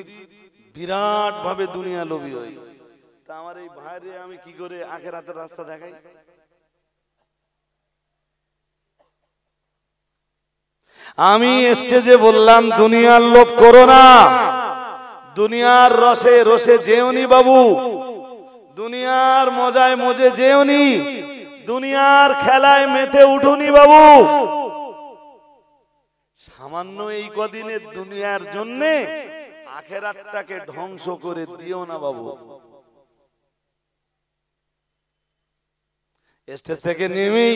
বিরাট ভাবে দুনিয়া লোভী হই, তা আমার এই ভাইরে আমি কি করে আখেরাতের রাস্তা দেখাই? আমি স্টেজে বললাম দুনিয়ার লোভ করো না, দুনিয়ার রসে রসে যেওনি বাবু, দুনিয়ার মজায় মজে যেওনি, দুনিয়ার খেলায় মেতে উঠুনি বাবু। সামান্য এই কদিনের দুনিয়ার জন্য আখেরাতটাকে ধ্বংস করে দিও না বাবু। স্টেজ থেকে নেমেই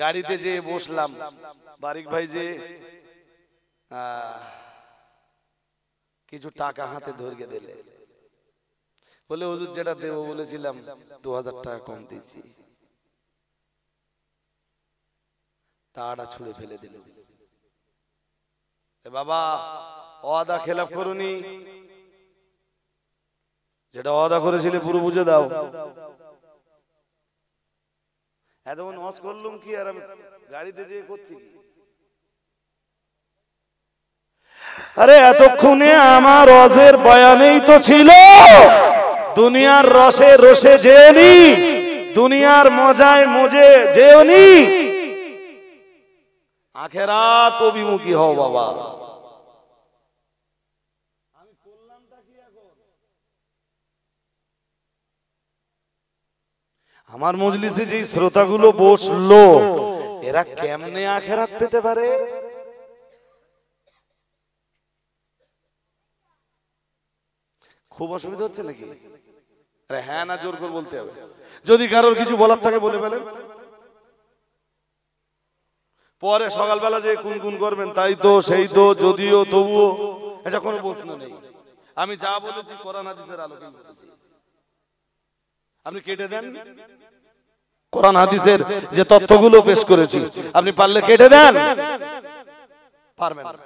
গাড়িতে যেয়ে বসলাম, বারিক ভাই যে কিছু টাকা হাতে ধরিয়ে দিলে, বলে হুজুর যেটা দেবো বলেছিলাম 2000 টাকা কম দিয়েছি, টাকাটা ছুঁড়ে ফেলে দিল। বাবা ওয়াদা খেলাপ করুনি, যেটা ওয়াদা করেছিলে পুরো বুঝে দাও। এতক্ষণ ওয়াজ করলাম কি আর আমি গাড়িতে যেয়ে করছি? আরে এতক্ষণে আমার ওয়াজের বয়ানেই তো ছিল দুনিয়ার রসে রসে যেওনি, দুনিয়ার মজায় মজে যেওনি, আখেরাত অভিমুখী হও বাবা। আমার মজলিসে যে শ্রোতাগুলো বসলো, এরা কেমনে আখেরাত পেতে পারে? খুব অসুবিধা হচ্ছে নাকি? আরে হ্যাঁ না জোর করে বলতে হবে। যদি কারোর কিছু বলার থাকে বলে ফেলেন, পরে সকালবেলা যে কোন কোন করবেন তাই তো সেই তো যদিও তবুও, এটা কোনো প্রশ্ন নেই। আমি যা বলেছি কোরআন হাদিসের আলোকে বলেছি, আপনি কেটে দেন। কোরআন হাদিসের যে তথ্যগুলো পেশ করেছি আপনি পারলে কেটে দেন, পারবেন না।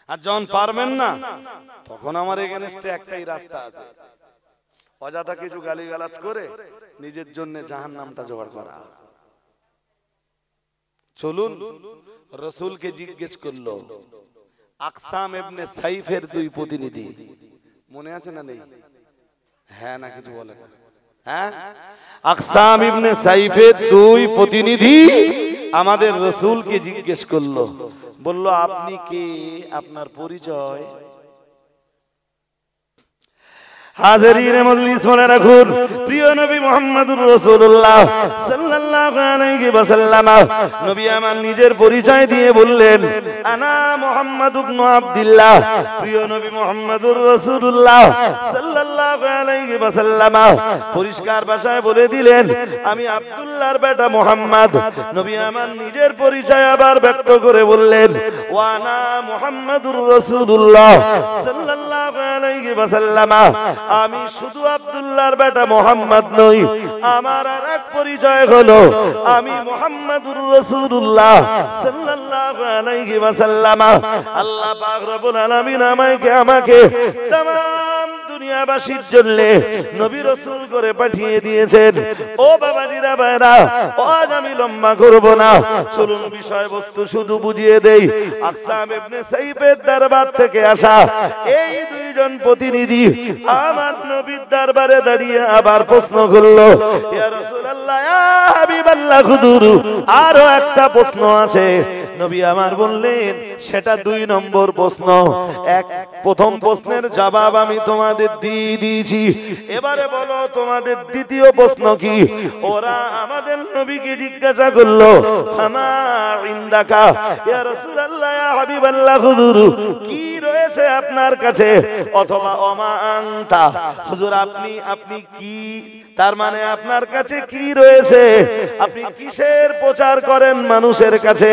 আর যখন পারবেন না, তখন আমার এগেনস্টে একটাই রাস্তা আছে, অযথা কিছু গালিগালাজ করে নিজের জন্য জাহান্নামটা জোগাড় করা। চলুন, রাসূলকে জিজ্ঞেস করলো আকসাম ইবনে সাইফের দুই প্রতিনিধি, মনে আছে না নেই? হ্যাঁ না কিছু বলেন? হ্যাঁ, আকসাম ইবনে সাইফের দুই প্রতিনিধি আমাদের রাসূলকে জিজ্ঞেস করলো, বলল আপনি কে, আপনার পরিচয়? হাজিরিনে মজলিস মনে রাখুন, প্রিয় নবী মুহাম্মদুর রাসূলুল্লাহ সাল্লাল্লাহু আলাইহি ওয়াসাল্লাম নবী আমার নিজের পরিচয় দিয়ে বললেন, আনা মুহাম্মদ ইবনে আব্দুল্লাহ। প্রিয় নবী মুহাম্মদুর রাসূলুল্লাহ সাল্লাল্লাহু আলাইহি ওয়াসাল্লাম পরিষ্কার ভাষায় বলে দিলেন, আমি আব্দুল্লাহর বেটা মুহাম্মদ। নবী আমার নিজের পরিচয় আবার ব্যক্ত করে বললেন, ওয়া আনা মুহাম্মদুর রাসূলুল্লাহ সাল্লাল্লাহু আলাইহি ওয়াসাল্লাম, আমি শুধু আব্দুল্লাহর বেটা মুহাম্মদ নই, আমার আরেক পরিচয় হলো আমি মুহাম্মদুর রাসূলুল্লাহ সাল্লাল্লাহু আলাইহি ওয়াসাল্লাম। আল্লাহ পাক রব্বুল আলামিন আমাকে तमाम দুনিয়াবাসীর জন্য নবী রাসূল করে পাঠিয়ে দিয়েছেন। ও বাবাজিরা ভাইরা, আজ আমি লম্বা করব না, চলুন বিষয়বস্তু শুধু বুঝিয়ে দেই। আকসাম ইবনে সাইফের দরবার থেকে আসা এই দুইজন প্রতিনিধি আমার নবীর দরবারে দাঁড়িয়ে আবার প্রশ্ন করলো, ইয়া রাসূলুল্লাহ, ইয়া হাবিবাল্লাহ, হুজুর আরো একটা প্রশ্ন আছে। নবী আমার বললেন, সেটা 2 নম্বর প্রশ্ন। প্রথম প্রশ্নের জবাব আমি তোমাদের দিয়ে দিয়েছি, এবারে বলো তোমাদের দ্বিতীয় প্রশ্ন কি? ওরা আমাদের নবীকে জিজ্ঞাসা করলো, ফামা ইনদাকা ইয়া রাসূলুল্লাহ, ইয়া হাবিবাল্লাহ, হুজুর কি রয়েছে আপনার কাছে? অথবা ওমা আনতা, হুজুর আপনি কি, তার মানে আপনার কাছে কি রয়েছে? আপনি কিসের প্রচার করেন মানুষের কাছে?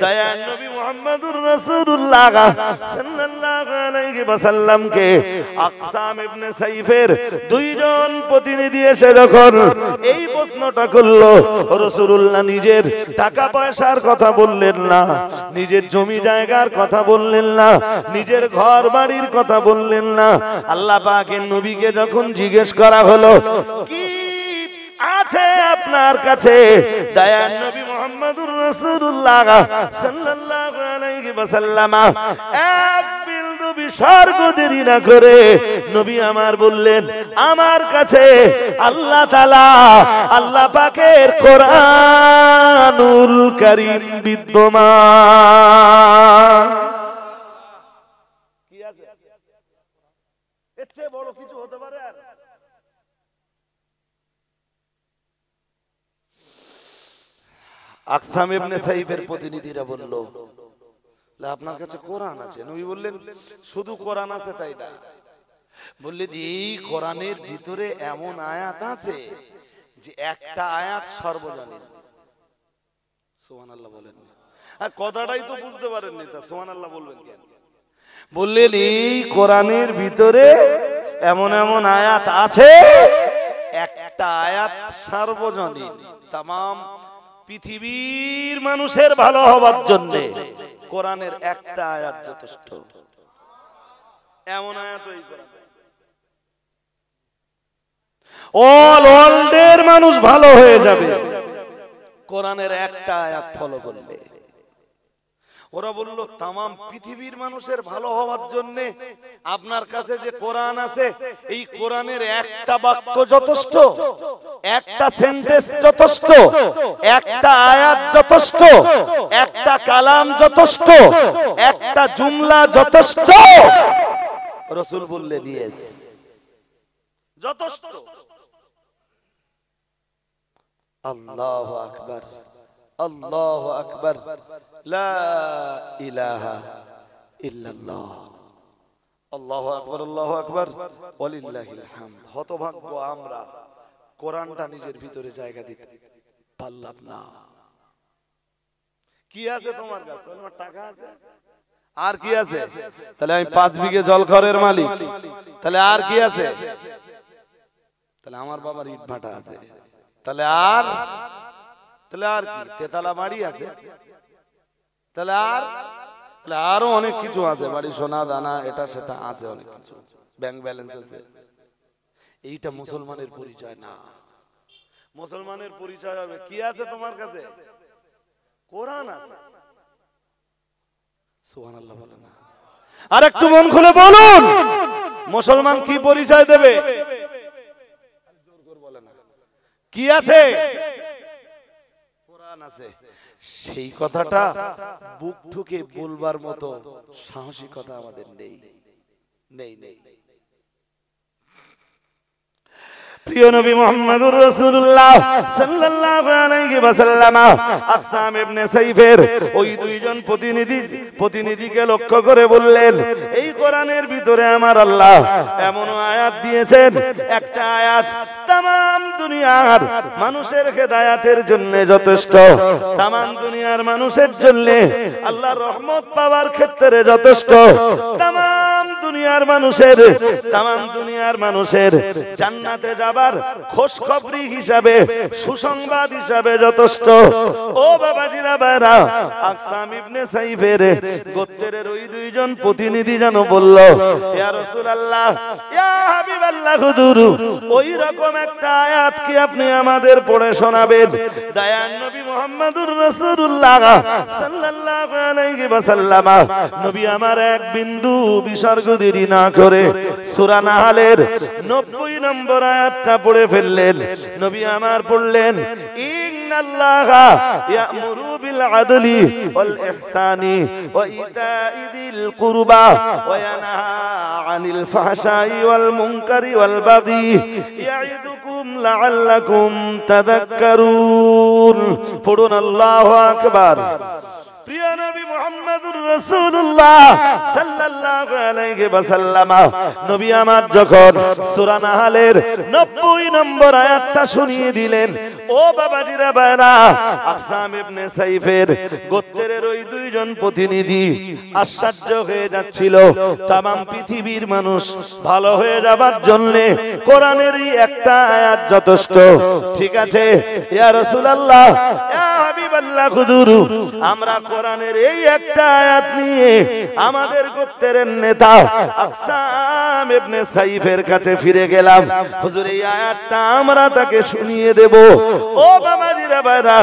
দয়ার নবী মুহাম্মদুর রাসূলুল্লাহ সাল্লাল্লাহু আলাইহি ওয়াসাল্লামকে আকসাম ইবনে সাইফের 2 জন প্রতিনিধি এসে যখন এই প্রশ্নটা করলো, রাসূলুল্লাহ নিজের টাকা পয়সার কথা বললেন না, নিজের জমি জায়গার কথা বললেন না, নিজের ঘর বাড়ির কথা বললেন না। আল্লাহ পাকের নবীকে যখন জিজ্ঞেস করা হলো, কি আছে আপনার কাছে? দয়ার নবী মুহাম্মদুর রাসূলুল্লাহ সাল্লাল্লাহু আলাইহি ওয়াসাল্লাম এক বিন্দু বিসর্গ দেরি না করে নবী আমার বললেন, আমার কাছে আল্লাহ তাআলা, আল্লাহ পাকের কোরআনুল কারীম বিদ্যমান। কি আছে? এর চেয়ে বড় কিছু হতে পারে? আর আকসাম ইবনে সাইফের প্রতিনিধিরা বলল, আপনার কাছে কোরআন আছে? নবী বললেন, শুধু কোরআন আছে তাই না, বললেন এই কোরআনের ভিতরে এমন আয়াত আছে যে একটা আয়াত সর্বজনীন। সুবহানাল্লাহ বলেন। আর কথাটাই তো বুঝতে পারেননি, তা সুবহানাল্লাহ বলবেন কেন? বললেন এই কোরআনের ভিতরে এমন এমন আয়াত আছে, একটা আয়াত সার্বজনীন, তামাম পৃথিবীর মানুষের ভালো হওয়ার জন্য কোরআনের একটা আয়াত যথেষ্ট। এমন আয়াত ওই কোরআন, অল ওয়ার্ল্ডের মানুষ ভালো হয়ে যাবে কোরআনের একটা আয়াত ফলো করলে। ওরা বলল, তামাম পৃথিবীর মানুষের ভালো হওয়ার জন্য আপনার কাছে যে কোরআন আছে, এই কোরআনের একটা বাক্য যথেষ্ট, একটা সেন্টেন্স যথেষ্ট, একটা আয়াত যথেষ্ট, একটা কালাম যথেষ্ট, একটা জুমলা যথেষ্ট। রাসূল বললেন, ইয়েস, যথেষ্ট। আল্লাহু আকবার, আল্লাহু আকবার, লা ইলাহা ইল্লাল্লাহ, আল্লাহু আকবার, আল্লাহু আকবার, ওয়ালিল্লাহিল হামদ। হতভাগ্য আমরা, কোরআনটা নিজের ভিতরে জায়গা দিতে পারলাম না। কি আছে তোমার কাছে? তোমার টাকা আছে? আর কি আছে? তাহলে আমি 5 বিঘে জলঘরের মালিক, তাহলে আর কি আছে? তাহলে আমার বাবার ইট ভাটা আছে, তাহলে আর কি? তেতালা বাড়ি আছে, তাহলে আরো অনেক কিছু আছে, বাড়ি সোনা দানা এটা সেটা আছে, অনেক কিছু, ব্যাংক ব্যালেন্স আছে। এইটা মুসলমানের পরিচয় না। মুসলমানের পরিচয় হবে, কি আছে তোমার কাছে? কোরআন আছে। সুবহানাল্লাহ বলেন না? আর একটু মন খুলে বলুন, মুসলমান কি পরিচয় দেবে? জোর করে বলে না, কি আছে? কোরআন আছে। সেই কথাটা বুক ঠুকে বলবার মতো সাহসিকতা আমাদের নেই। প্রিয় নবী মুহাম্মদুর রাসূলুল্লাহ সাল্লাল্লাহু আলাইহি ওয়াসাল্লাম আকসাম ইবনে সাইফের ওই 2 জন প্রতিনিধিকে লক্ষ্য করে বললেন, এই কোরআনের ভিতরে আমার আল্লাহ এমন আয়াত দিয়েছেন, একটা আয়াত তামাম দুনিয়ার মানুষের হেদায়েতের জন্য যথেষ্ট, তামাম দুনিয়ার মানুষের জন্য আল্লাহর রহমত পাওয়ার ক্ষেত্রে যথেষ্ট, তামাম দুনিয়ার মানুষের জান্নাতে যাবার খুশখবরি হিসাবে, সুসংবাদ হিসাবে যথেষ্ট। ও বাবাজিরা ভাইরা, আকসাম ইবনে সাইফের গোত্রের ওই দুইজন প্রতিনিধি যেন বলল, ইয়া রাসূলুল্লাহ, ইয়া হাবিবাল্লাহ, হুজুর ওই রকম একটা আয়াত কি আপনি আমাদের পড়ে শোনাবেন? দয়ার নবী মুহাম্মদুর রাসূলুল্লাহ সাল্লাল্লাহু আলাইহি ওয়াসাল্লাম নবী আমার এক বিন্দু বিসর্গ দেরি না করে সূরা নাহলের 90 নম্বর আয়াতটা পড়ে ফেললেন। নবী আমার পড়লেন, ইন্নাল্লাহা ইয়া'মুরু বিল আদলি ওয়াল ইহসানি ওয়া ইতা'i যিল কুরবা ওয়া ইয়ানহা আনিল ফাহশাই ওয়াল মুনকারি ওয়াল বাগি ইয়া'iদুকুম লাআল্লাকুম তাযাক্কারুন। পড়ুন আল্লাহু আকবার। প্রিয় নবী মুহাম্মদুর রাসূলুল্লাহ সাল্লাল্লাহু আলাইহি ওয়াসাল্লাম নবী আমার যখন সূরা নাহলের 90 নম্বর আয়াতটা শুনিয়ে দিলেন, ও বাবাজিরা ভাইরা, আকসাম ইবনে সাইফের গোত্রের ওই দুইজন প্রতিনিধি আশ্চর্য হয়ে যাচ্ছিল। তাম পৃথিবীর মানুষ ভালো হয়ে যাবার জন্য কোরআনেরই একটা আয়াত যথেষ্ট। ঠিক আছে ইয়া রাসূলুল্লাহ, ইয়া হাবিবাল্লাহ, হুজুর আমরা কোরআনের এই একটা আয়াত নিয়ে আমাদের গোত্রের নেতা আকসাম ইবনে সাইফের কাছে ফিরে গেলাম। হুজুর এই আয়াতটা আমরা তাকে শুনিয়ে দেব। ও বাবাজিরা ভাইরা,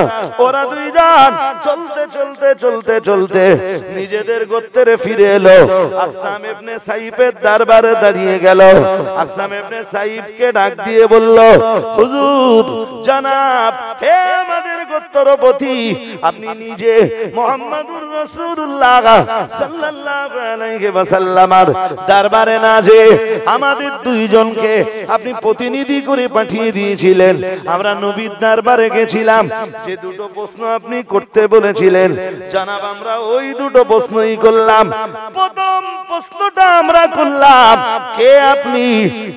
ওরা দুইজন চলতে চলতে চলতে চলতে নিজেদের গোত্রে ফিরে এলো। আকসাম ইবনে সাইফের দরবারে দাঁড়িয়ে গেল। আকসাম ইবনে সাইফকে ডাক দিয়ে বলল, হুজুর জনাব, হে আমাদের গোত্রপতি, আপনি নিজে মুহাম্মদুর রাসূলুল্লাহ সাল্লাল্লাহু আলাইহি ওয়াসাল্লামের দরবারে না যে আমাদের দুইজনকে আপনি প্রতিনিধি করে পাঠিয়ে দিয়েছিলেন। আমরা নবীর দরবারে গেছিলাম, যে দুটো প্রশ্ন আপনি করতে বলেছিলেন জনাব, আমরা ওই দুটো প্রশ্নই করলাম। প্রথম প্রশ্নটা আমরা করলাম, কে আপনি?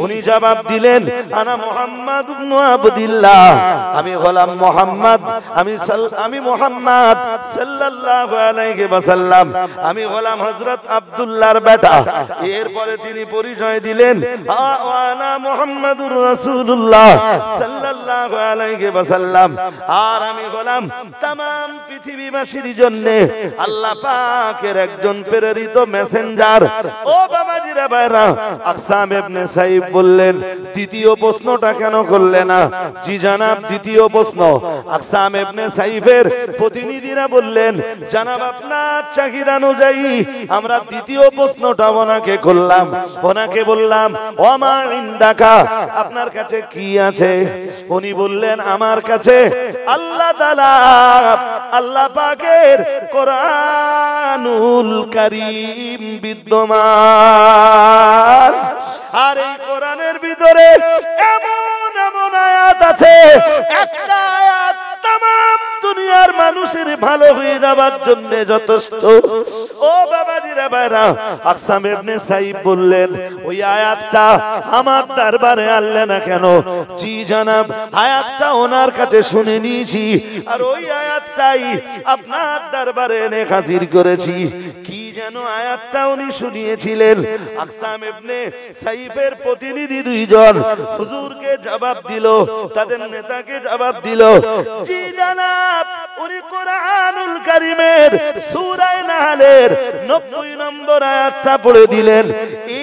উনি জবাব দিলেন, আনা মুহাম্মদ ইবনে আবদুল্লাহ, আমি হলাম মুহাম্মদ, আমি মুহাম্মদ সাল্লাল্লাহু আলাইহি ওয়াসাল্লাম, আমি হলাম হযরত আব্দুল্লাহর বেটা। এরপরে তিনি পরিচয় দিলেন, আনা মুহাম্মদুর রাসূলুল্লাহ সাল্লাল্লাহু আলাইহি ওয়াসাল্লাম, আর আমি হলাম तमाम পৃথিবীবাসীর জন্য আল্লাহ পাকের একজন প্রেরিত মেসেঞ্জার। ও বাবাজিরা ভাইরা, আকসাম ইবনে সাইফ বললেন, দ্বিতীয় প্রশ্নটা কেন করলে না? জি জনাব, দ্বিতীয় প্রশ্ন। আকসাম ইবনে সাইফের প্রতিনিধিরা বললেন, জনাব আপনার চাহিদা অনুযায়ী আমরা দ্বিতীয় প্রশ্নটা ওনাকে করলাম। ওনাকে বললাম, ওমা ইনদাকা, আপনার কাছে কি আছে? উনি বললেন, আমার কাছে আল্লাহ তাআলা আল্লাহ পাকের কোরআনুল কারীম বিদ্যমান, আর এই কোরআনের ভিতরে এমন এমন আয়াত আছে, একটা আয়াত तमाम দুনিয়ার মানুষের ভালো হয়ে যাবার জন্য যথেষ্ট। ও বাবাজিরা ভাইরা, আকসাম ইবনে সাইফ বললেন, ওই আয়াতটা আমার দরবারে আনলে না কেন? জি জনাব, আয়াতটা ওনার কাছে শুনে নিয়েছি, আর ওই আয়াতটাই আপনার দরবারে এনে হাজির করেছি। কি যেন আয়াতটা উনি শুনিয়েছিলেন? আকসাম ইবনে সাইফের প্রতিনিধি দুইজন হুজুরকে জবাব দিল, তাদের নেতাকে জবাব দিল, জি জনাব, উনি কোরআনুল কারীমের সূরা নাহলের 90 নম্বর আয়াতটা পড়ে দিলেন,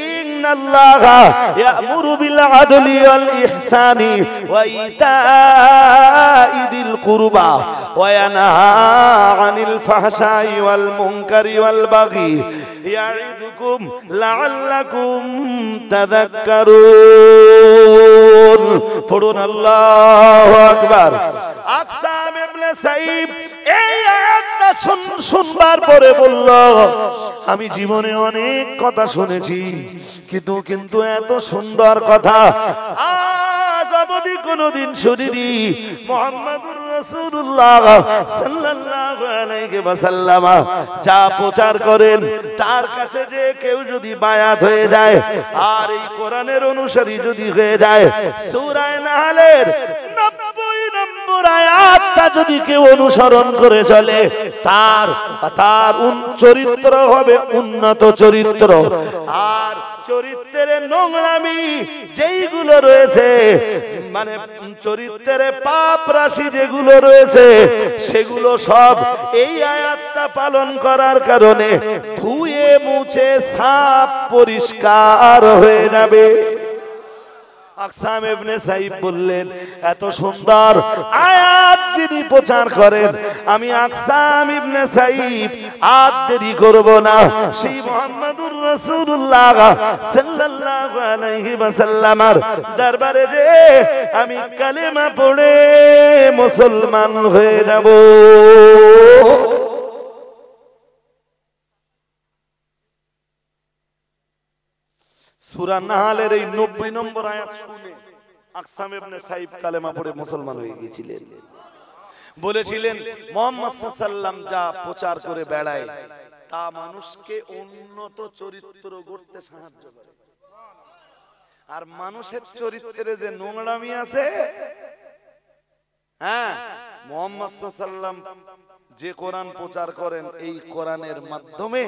ইন্নাল্লাহা ইয়া'মুরু বিল আদলি ওয়াল ইহসানি ওয়া ইতা'i যিল কুরবা ওয়া ইয়ানহা আনিল ফাহশাই ওয়াল মুনকারি ওয়াল বাগি ইয়া'iদুকুম লাআল্লাকুম তাযাক্কারুন। পড়ুন আল্লাহু আকবার। আকসাম ইবনে সাইফ এই আয়াতটা শুনবার পরে বলল, আমি জীবনে অনেক কথা শুনেছি, কিন্তু এত সুন্দর কথা আজ অবধি কোনোদিন শুনিনি। মুহাম্মদুর রাসূলুল্লাহ সাল্লাল্লাহু আলাইহি ওয়াসাল্লাম যা প্রচার করেন, তার কাছে যে কেউ যদি বায়াত হয়ে যায় আর এই কোরআনের অনুসারী যদি হয়ে যায়, সূরা নাহলের 90 নম্বর আয়াতটা যদি কেউ অনুসরণ করে চলে, তার চরিত্র হবে উন্নত চরিত্র। আর চরিত্রের নোংরামি যেইগুলো রয়েছে, মানে চরিত্রের পাপ রাশি যেগুলো রয়েছে, সেগুলো সব এই আয়াতটা পালন করার কারণে ধুয়ে মুছে সাফ পরিষ্কার হয়ে যাবে। আকসাম ইবনে সাইব বললেন, এত সুন্দর আয়াত যিনি প্রচার করেন, আমি আকসাম ইবনে সাইব আর দেরি করব না, সেই মুহাম্মদুর রাসূলুল্লাহ সাল্লাল্লাহু আলাইহি ওয়াসাল্লামের দরবারে যে আমি কালেমা পড়ে মুসলমান হয়ে যাব। সূরা নাহলের এই 90 নম্বর আয়াত শুনে আকসাম ইবনে সাইব কালেমা পড়ে মুসলমান হয়ে গিয়েছিলেন। বলেছিলেন মুহাম্মদ সাল্লাল্লাহু আলাইহি ওয়াসাল্লাম যা প্রচার করে বেড়ায় তা মানুষকে উন্নত চরিত্র গড়তে সাহায্য করে, আর মানুষের চরিত্রে যে নোংরামি আছে, হ্যাঁ, মুহাম্মদ সাল্লাল্লাহু আলাইহি ওয়াসাল্লাম যে কোরআন প্রচার করেন, এই কোরআনের মাধ্যমে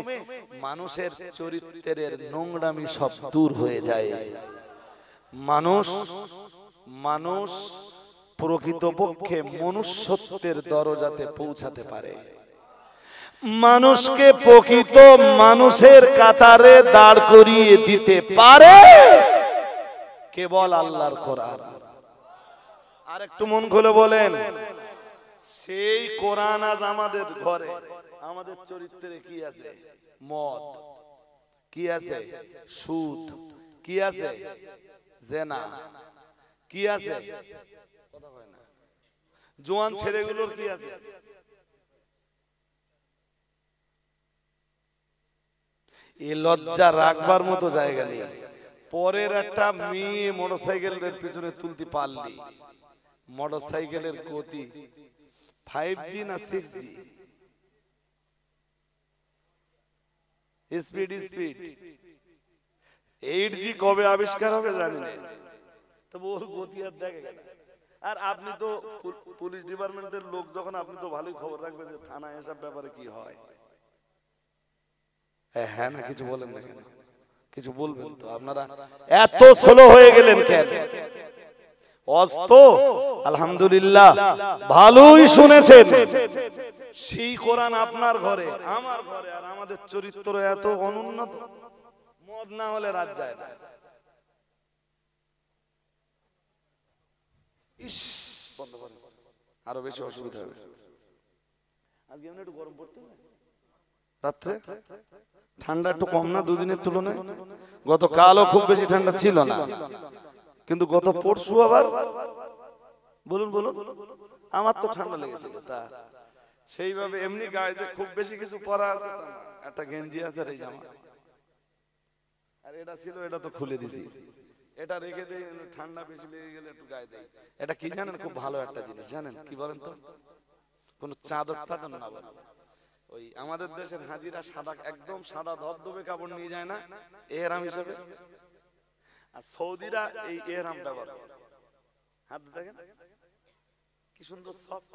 মানুষের চরিত্রের নোংরামি সব দূর হয়ে যায়। মানুষ প্রকৃতপক্ষে মনুষ্যত্বের দরজাতে পৌঁছাতে পারে, মানুষকে প্রকৃত মানুষের কাতারে দাঁড় করিয়ে দিতে পারে কেবল আল্লাহর কোরআন। আর একটু মন খুলে বলেন, সেই কোরআন আজ আমাদের ঘরে, আমাদের চরিত্রে কি আছে? মদ, কি আছে? সুদ, কি আছে? জেনা, কি আছে? জোয়ান ছেলেগুলোর কি আছে? এই লজ্জা রাখবার মতো জায়গা নেই। পরের একটা মেয়ে মোটরসাইকেলের পিছনে তুলতে পারলি, মোটরসাইকেলের গতি 5G না 6G? স্পিড 8G কবে আবিষ্কার হবে জানি না, তবে ওর গতি আর দেখে গেল। আর আপনি তো পুলিশ ডিপার্টমেন্টের লোক, যখন আপনি তো ভালোই খবর রাখবেন যে থানায় এসব ব্যাপারে কি হয়। হ্যাঁ না, কিছু বলেন না কেন? কিছু বলবেন তো। আপনারা এত স্লো হয়ে গেলেন কেন? অস্ত আলহামদুলিল্লাহ ভালোই শুনেছেন। সেই কোরআন আপনার ঘরে, আমার ঘরে, আর আমাদের চরিত্র এত অনুন্নত। মদ না হলে রাত যায় না। ইস, বন্ধ করেন, আরো বেশি অসুবিধা হবে। আজকে এমনি একটু গরম পড়তে রাত্রে, ঠান্ডা একটু কম না দুদিনের তুলনায়? গতকালও খুব বেশি ঠান্ডা ছিল না, কিন্তু গত পরশু আবার বলুন আমার তো ঠান্ডা লেগেছিল। তা সেইভাবে এমনি গায়ে যে খুব বেশি কিছু পরা আছে, একটা গেঞ্জি আছে আর এই জামা, আর এটা ছিল, এটা তো খুলে দিছি, এটা রেখে দেই, ঠান্ডা বেশি লেগে গেলে একটু গায়ে দেই। এটা কি জানেন? খুব ভালো একটা জিনিস, জানেন কি বলেন তো? কোন চাদর টাদর না, ওই আমাদের দেশের হাজিরা সাদা, একদম সাদা ধবধবে কাপড় নিয়ে যায় না এহরাম হিসেবে, আর সৌদিরা এই এহরাম ব্যবহার করে। হাত দেখেন কি সুন্দর সফট।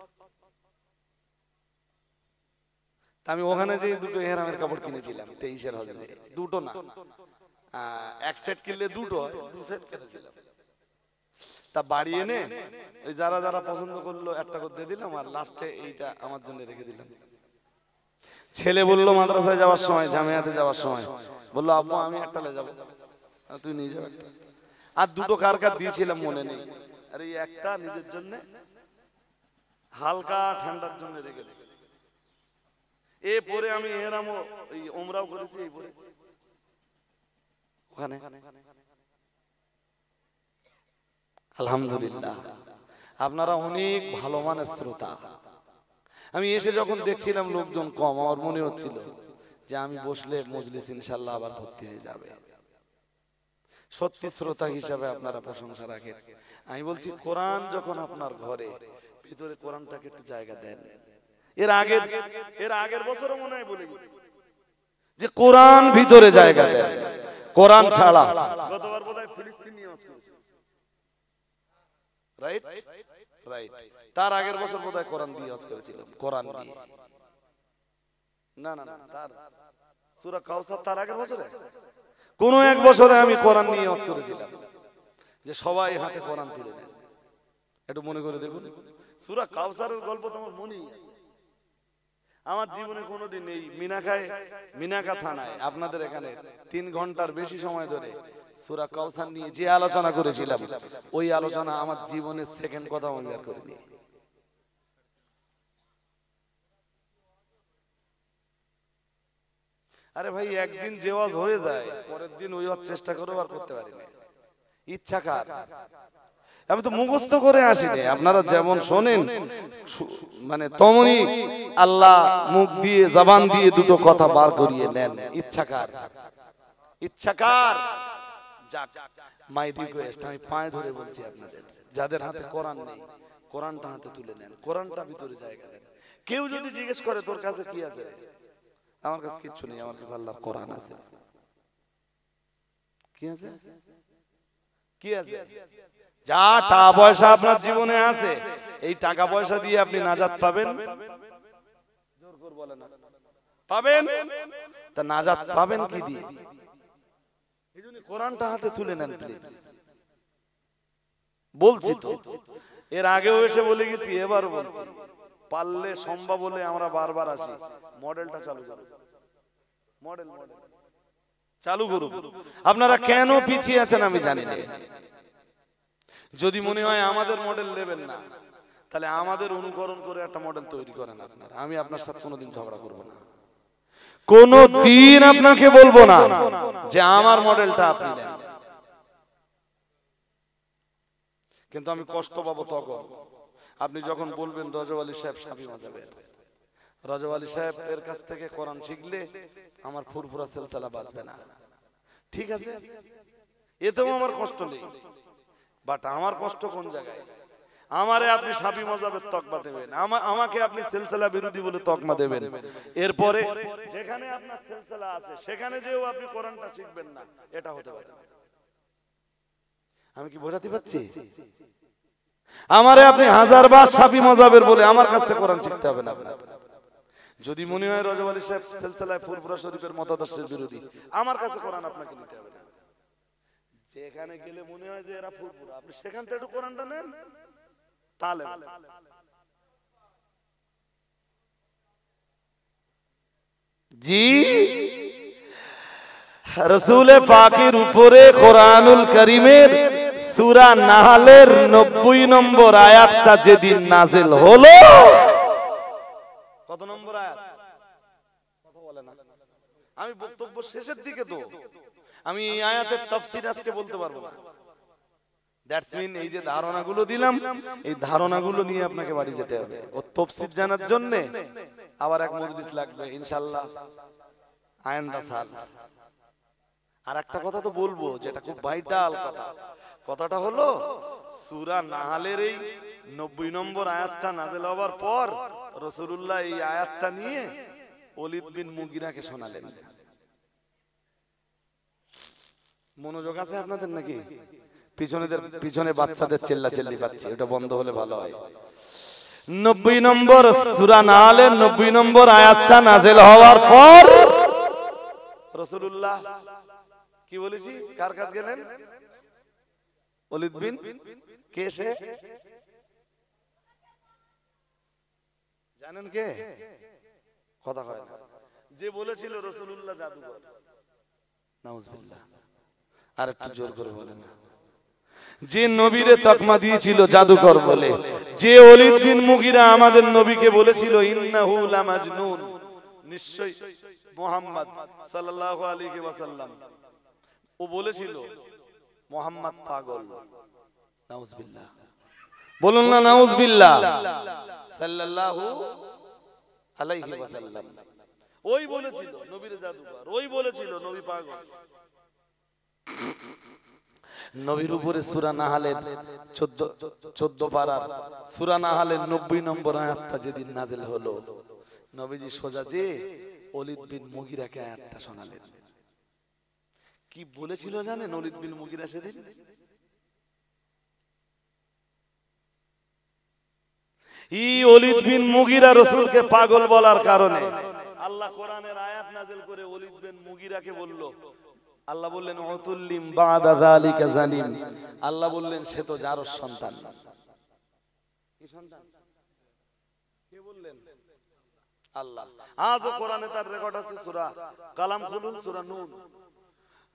আমি ওখানে যে দুটো এহরামের কাপড় কিনেছিলাম 23-এর হজে, দুটো না, এক সেট কিনলে দুটো হয়, দু সেট কিনেছিলাম। তা বাড়ি এনে ওই যারা যারা পছন্দ করলো একটা করে দিয়ে দিলাম, আর লাস্টে এইটা আমার জন্য রেখে দিলাম। ছেলে বললো মাদ্রাসায় যাওয়ার সময়, জামিয়াতে যাওয়ার সময় বললো, আব্বু আমি একটা লে যাবো, তুই নিয়ে যাবে একটা। আর দুটো কার কার দিয়েছিলাম মনে নেই, আর এই একটা নিজের জন্য হালকা ঠান্ডার জন্য রেখে দিয়েছি। এ পরে আমি এহরামও এই ওমরাও করেছি এই পরে ওখানে। আলহামদুলিল্লাহ, আপনারা অনেক ভালো মানের শ্রোতা। আমি এসে যখন দেখছিলাম লোকজন কম, আমার মনে হচ্ছিল যে আমি বসলে মজলিস ইনশাআল্লাহ আবার ভর্তি হয়ে যাবে। সত্যি শ্রোতা হিসাবে আপনারা প্রশংসা রাখেন। আমি বলছি, কোরআন যখন আপনার ঘরে, ভিতরে কোরআনটাকে একটু জায়গা দেন। এর আগের বছরও মনে হয় বলে গেছি যে কোরআন ভিতরে জায়গা দেন, কোরআন ছাড়া। গতবার বোধহয় ফিলিস্তিন নিয়ে আলোচনা করেছি, রাইট? তার আগের বছর বোধহয় কোরআন দিয়ে হজ করেছিলাম, কোরআন দিয়ে। না তার সূরা কাউসার তার আগের বছরে কোন এক বছরে আমি কোরআন নিয়ে ওয়াজ করেছিলাম যে সবাই হাতে কোরআন তুলে নেন। একটু মনে করে দেখুন, সূরা কাউসারের গল্প তো আমার মনেই আছে। আমার জীবনে কোনোদিন এই মিনাকা থানায় আপনাদের এখানে 3 ঘন্টার বেশি সময় ধরে সূরা কাউসার নিয়ে যে আলোচনা করেছিলাম, ওই আলোচনা আমার জীবনের সেকেন্ড কথা আমি আর করিনি। আরে ভাই, একদিন যে ওয়াজ হয়ে যায়, পরের দিন ওই ওয়াজ চেষ্টা করে আর করতে পারি না। ইচ্ছা কার? আমি তো মুখস্থ করে আসিনি। আপনারা যেমন শোনেন মানে তেমনি আল্লাহ মুখ দিয়ে জবান দিয়ে দুটো কথা বার করিয়ে নেন। ইচ্ছা কার? ইচ্ছা কার? যাক, মাই রিকোয়েস্ট, আমি পায়ে ধরে বলছি আপনাদের, যাদের হাতে কোরআন নেই, কোরআনটা হাতে তুলে নেন, কোরআনটা ভিতরে জায়গা দেন। কেউ যদি জিজ্ঞেস করে তোর কাছে কি আছে, আমার কাছে কিচ্ছু নেই, আমার কাছে আল্লাহর কোরআন আছে। কি আছে? কি আছে? যা টাকা পয়সা আপনার জীবনে আছে, এই টাকা পয়সা দিয়ে আপনি নাজাত পাবেন? জোর করে বলেন না, পাবেন? তা নাজাত পাবেন কি দিয়ে? এইজন্য কোরআনটা হাতে তুলে নেন প্লিজ। বলছি তো, এর আগেও এসে বলে গেছি, এবারও বলছি, পারলে সম্ভব হলে আমরা বারবার আসি, মডেলটা চালু করুন। মডেল চালু করুন। আপনারা কেন পিছিয়ে আছেন আমি জানি না। যদি মনে হয় আমাদের মডেল নেবেন না, তাহলে আমাদের অনুকরণ করে একটা মডেল তৈরি করেন আপনারা। আমি আপনার সাথে কোনোদিন ঝগড়া করব না, কোনোদিন আপনাকে বলবো না যে আমার মডেলটা আপনি নেন। কিন্তু আমি কষ্ট পাবো তখন আপনি যখন বলবেন রজব আলী সাহেব শাফি মাযহাবের, রজব আলী সাহেবের কাছ থেকে কোরআন শিখলে আমার ফুরফুরা সিলসিলা বাঁচবে না। ঠিক আছে, এতেও আমার কষ্ট নেই, বাট আমার কষ্ট কোন জায়গায়? আমারে আপনি শাফি মাযহাবের তকমা দেবেন, আমাকে আপনি সিলসিলা বিরোধী বলে তকমা দেবেন, এরপরে যেখানে আপনার সিলসিলা আছে সেখানে যেও আপনি কোরআনটা শিখবেন না, এটা হতে পারে না। আমি কি বোঝাতে পারছি? আমারে আপনি 1000 বার শাফি মাযহাবের বলে আমার কাছ থেকে কোরআন শিখতে হবে না আপনার। যদি মনে হয় রজব আলী সাহেব সিলসিলায় ফুরফুরা শরীফের মতাদর্শের বিরোধী, আমার কাছে কোরআন আপনাকে নিতে হবে না। যেখানে গেলে মনে হয় যে এরা ফুরফুরা, আপনি সেখান থেকে একটু কোরআনটা নেন, তাহলে জি রাসূল পাকের উপরে কোরআনুল কারীমের সূরা নাহলের 90 নম্বর আয়াতটা যেদিন নাযিল হলো, কত নম্বর আয়াত? কথা বলে না, আমি বক্তব্য শেষের দিকে, তো আমি এই আয়াতের তাফসীর আজকে বলতে পারবো না। দ্যাটস মিন এই যে ধারণাগুলো দিলাম, এই ধারণাগুলো নিয়ে আপনাকে বাড়ি যেতে হবে। ও তাফসীর জানার জন্য আবার এক মজলিস লাগবে ইনশাআল্লাহ, আয়েন্দা সাল। আর একটা কথা তো বলবো যেটা খুব ভাইটাল কথা, কথাটা হলো সূরা নাহলের এই 90 নম্বর আয়াতটা নাযিল হওয়ার পর রাসূলুল্লাহ এই আয়াতটা নিয়ে ওলীদ বিন মুগিরাকে শোনালেন। মনোযোগ আছে আপনাদের নাকি? পিছনে বাচ্চাদের চিল্লাচিল্লি পাচ্ছি, এটা বন্ধ হলে ভালো হয়। 90 নম্বর সূরা নাহলের 90 নম্বর আয়াতটা নাযিল হওয়ার পর রাসূলুল্লাহ কি বলেছি, কার কাছে গেলেন? ওলীদ বিন, কে সে জানেন? কে? কথা কয় না। যে বলেছিল রাসূলুল্লাহ জাদুকর, নাউজুবিল্লাহ, আর একটু জোর করে বলেন। যে নবীরে তকমা দিয়েছিল জাদুকর বলে, যে ওলীদ বিন মুগিরা আমাদের নবীকে বলেছিল ইন্নাহু লামাজনুন, নিশ্চয়ই মুহাম্মদ সাল্লাল্লাহু আলাইহি ওয়াসাল্লাম, ও বলেছিল মুহাম্মদ পাগল। নাউজুবিল্লাহ, বলুন না নাউজুবিল্লাহ। সাল্লাল্লাহু আলাইহি ওয়াসাল্লাম ওই বলেছিল নবীর জাদুকর, ওই বলেছিল নবী পাগল। নবীর উপরে সূরা নাহলের 14 পারার সূরা নাহলের 90 নম্বর আয়াতটা যেদিন নাযিল হলো, নবীজি সোজা যে ওলীদ বিন মুগিরাকে আয়াতটা শোনালেন। কি বলেছিল জানেন ওলীদ বিন মুগিরা সেদিন? ওলীদ বিন মুগিরা রাসূলকে পাগল বলার কারণে আল্লাহ কোরআনের আয়াত নাযিল করে ওলীদ বিন মুগিরাকে বলল, আল্লাহ বললেন উতুল্লিম বাদা যালিকা জানিম, আল্লাহ বললেন সে তো জারস সন্তান। কি সন্তান? কে বললেন? আল্লাহ। আজও কোরআনে তার রেকর্ড আছে, সূরা কালাম খুলুন, সূরা নূন,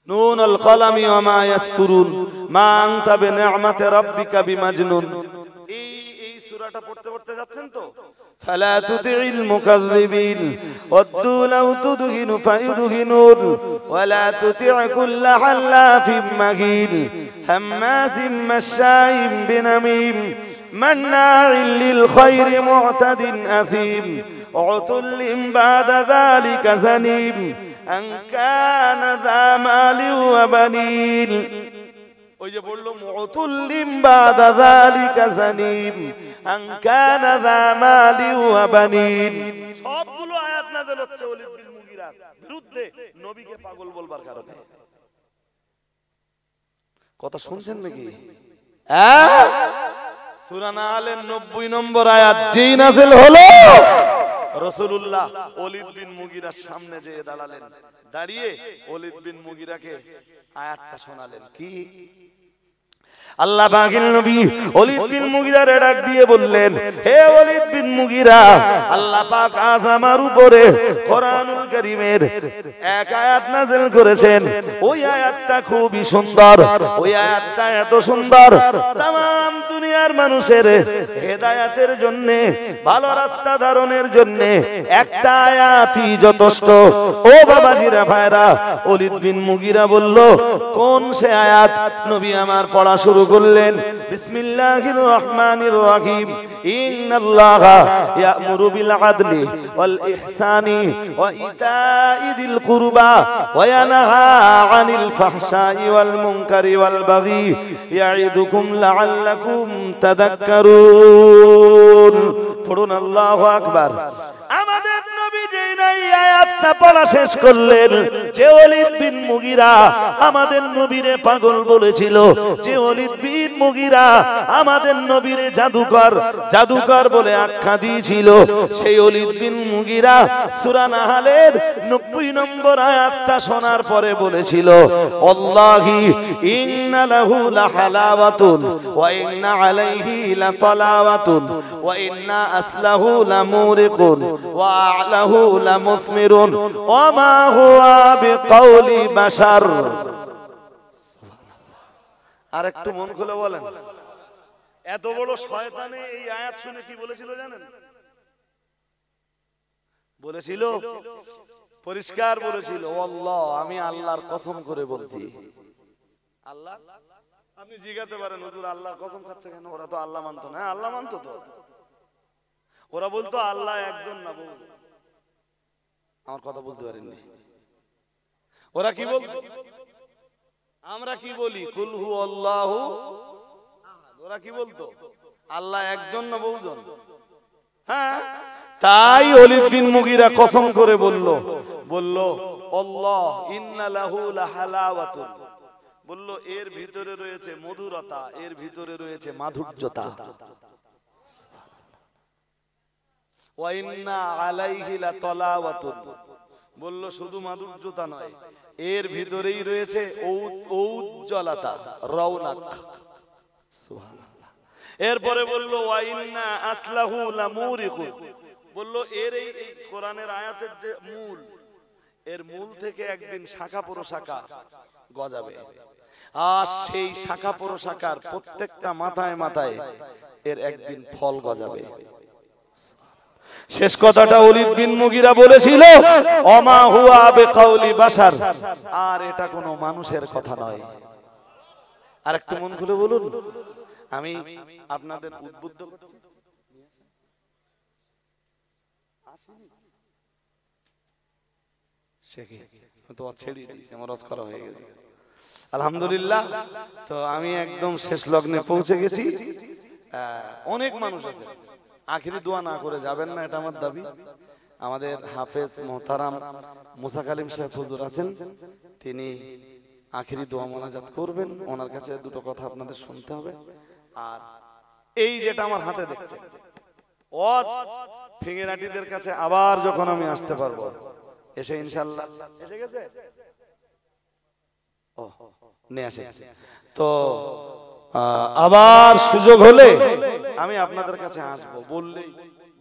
নুনুল কলামি ওয়া মা ইয়াসতুরুন মা আনতা বিনি'মাতি রাব্বিকা বিমাজনুন। এই সূরাটা পড়তে পড়তে যাচ্ছেন তো, ফালা তুতি'ল মুকাযযিবিন ওয়াদ্দু লাউ তুদহিনু ফায়ুদহিনুন ওয়া লা তুতি' কুল্লা হাল্লাফিম মাহিন হাম্মাযিম মাশশাইম বিনামিম মান্না'ইল লিল খায়রি মু'তাদিন আথিম উতুল্লিম বা'দা যালিকা জানিম আন কানা যা মালিন ওয়া বানিন। ওই যে বললো মুতুল্লিম বাদা যালিকা জানিম আন কানা যা মালিন ওয়া বানিন। সবগুলো আয়াত নাযিল হচ্ছে ওলীদ বিন মুগীরার বিরুদ্ধে, নবীকে পাগল বলবার কারণে। কথা শুনছেন নাকি? সূরা নাহলের 90 নম্বর আয়াত যেই নাযিল হলো, রাসূলুল্লাহ ওলীদ বিন মুগীরার সামনে যেয়ে দাঁড়ালেন, দাঁড়িয়ে ওলীদ বিন মুগীরাকে আয়াতটা শোনালেন। কি? আল্লাহ পাকের নবী ওলীদ বিন মুগীরারে ডাক দিয়ে বললেন, হে ওলীদ বিন মুগীরা, আল্লাহ পাক আজ আমার উপরে কোরআনুল কারীমের এক আয়াত নাযিল করেছেন। ওই আয়াতটা খুবই সুন্দর, ওই আয়াতটা এত সুন্দর, तमाम দুনিয়ার মানুষের হেদায়েতের জন্য, ভালো রাস্তা ধারণের জন্য একটা আয়াতই যথেষ্ট। ও বাবাজিরা ভাইরা, ওলীদ বিন মুগীরা বলল, কোন সে আয়াত? নবী আমার পড়া শুরু করলেন, বিসমিল্লাহির রহমানির রহিম, ইন্নাল্লাহা ইয়া'মুরু বিল আদলি ওয়াল ইহসানি ওয়া ইতা'i যিল কুরবা ওয়া ইয়ানহা আনিল ফাহশাই ওয়াল মুনকারি ওয়াল বাগি ইয়া'iদুকুম লা'আল্লাকুম তাযাক্কারুন। পড়ুন আল্লাহু আকবার। আমাদের নবী যেই নাই আয়াতটা পড়া শেষ করলেন, যে ওলীদ বিন মুগীরা আমাদের নবীরে পাগল বলেছিল, যে ওলীদ বিন মুগীরা আমাদের নবীরে জাদুকর জাদুকর বলে আখ্যা দিয়েছিল, সেই ওলীদ বিন মুগীরা সূরা নাহলের 90 নম্বর আয়াতটা শোনার পরে বলেছিল, আল্লাহি ইন্না লাহু লাহালাওয়াতুন ওয়া ইন্না আলাইহি লাতালাওয়াতুন ওয়া ইন্না আসলাহু লামুরিকুন ওয়া আ'লাহু লামুসমিরুন ওয়া মা হুয়া বিকাউলি বাশার। আর একটু মন খুলে বলেন, এত বড় শয়তানে এই আয়াত শুনে কি বলেছিল জানেন? বলেছিল, পরিষ্কার বলেছিল, আল্লাহ, আমি আল্লাহর কসম করে বলছি। আল্লাহ, আপনি জিজ্ঞাসা পারেন, হুজুর আল্লাহর কসম খাচ্ছে কেন? ওরা তো আল্লাহ মানতো না। আল্লাহ মানতো তো, ওরা বলতো আল্লাহ একজন না বহু। আমার কথা বুঝতে পারেননি? ওরা কি বলতো? আমরা কি বলি? কুল হু আল্লাহু আহাদ। ওরা কি বলতো? আল্লাহ একজন না বহুজন। হ্যাঁ, তাই ওলীদ বিন মুগীরা কসম করে বলল, আল্লাহ ইন্না লাহু লাহালাওয়াতুন, বলল এর ভিতরে রয়েছে মধুরতা, এর ভিতরে রয়েছে মাধুর্যতা। ওয়া ইন্না আলাইহি লাতালাওয়াতুন, বলল শুধু মাধুর্যতা নয়, এর ভিতরেই রয়েছে ঔজ্জ্বলতা, রৌনক। সুবহানাল্লাহ। এরপরে বলল ওয়া ইন্না আসলাহু লামুরিকুন, বলল এর এই কোরআনের আয়াতের যে মূল, এর মূল থেকে একদিন শাখা প্রশাখা গজাবে, আর সেই শাখা প্রশাখার প্রত্যেকটা মাথায় মাথায় এর একদিন ফল গজাবে। শেষ কথাটা ওলীদ বিন মুগীরা বলেছিল, ওমা হুয়া বিকাউলি বাশার, আর এটা কোনো মানুষের কথা নয়। আর একটু মন খুলে বলুন, আমি আপনাদের উদ্বুদ্ধ করছি, আলহামদুলিল্লাহ। তো আমি একদম শেষ লগ্নে পৌঁছে গেছি। অনেক মানুষ আছে, আখিরি দোয়া না করে যাবেন না, এটা আমার দাবি। আমাদের হাফেজ মোহতারাম মুসা কালিম সাহেব হুজুর আছেন, তিনি আখিরি দোয়া মোনাজাত করবেন। ওনার কাছে দুটো কথা আপনাদের শুনতে হবে। আর এই যেটা আমার হাতে দেখছেন, ওয়াজ ফিঙ্গিরাটিদের কাছে আবার যখন আমি আসতে পারবো, এসে ইনশাআল্লাহ এসে গেছে, ও নিয়ে আসে। তো আবার সুযোগ হলে আমি আপনাদের কাছে আসবো, বললেই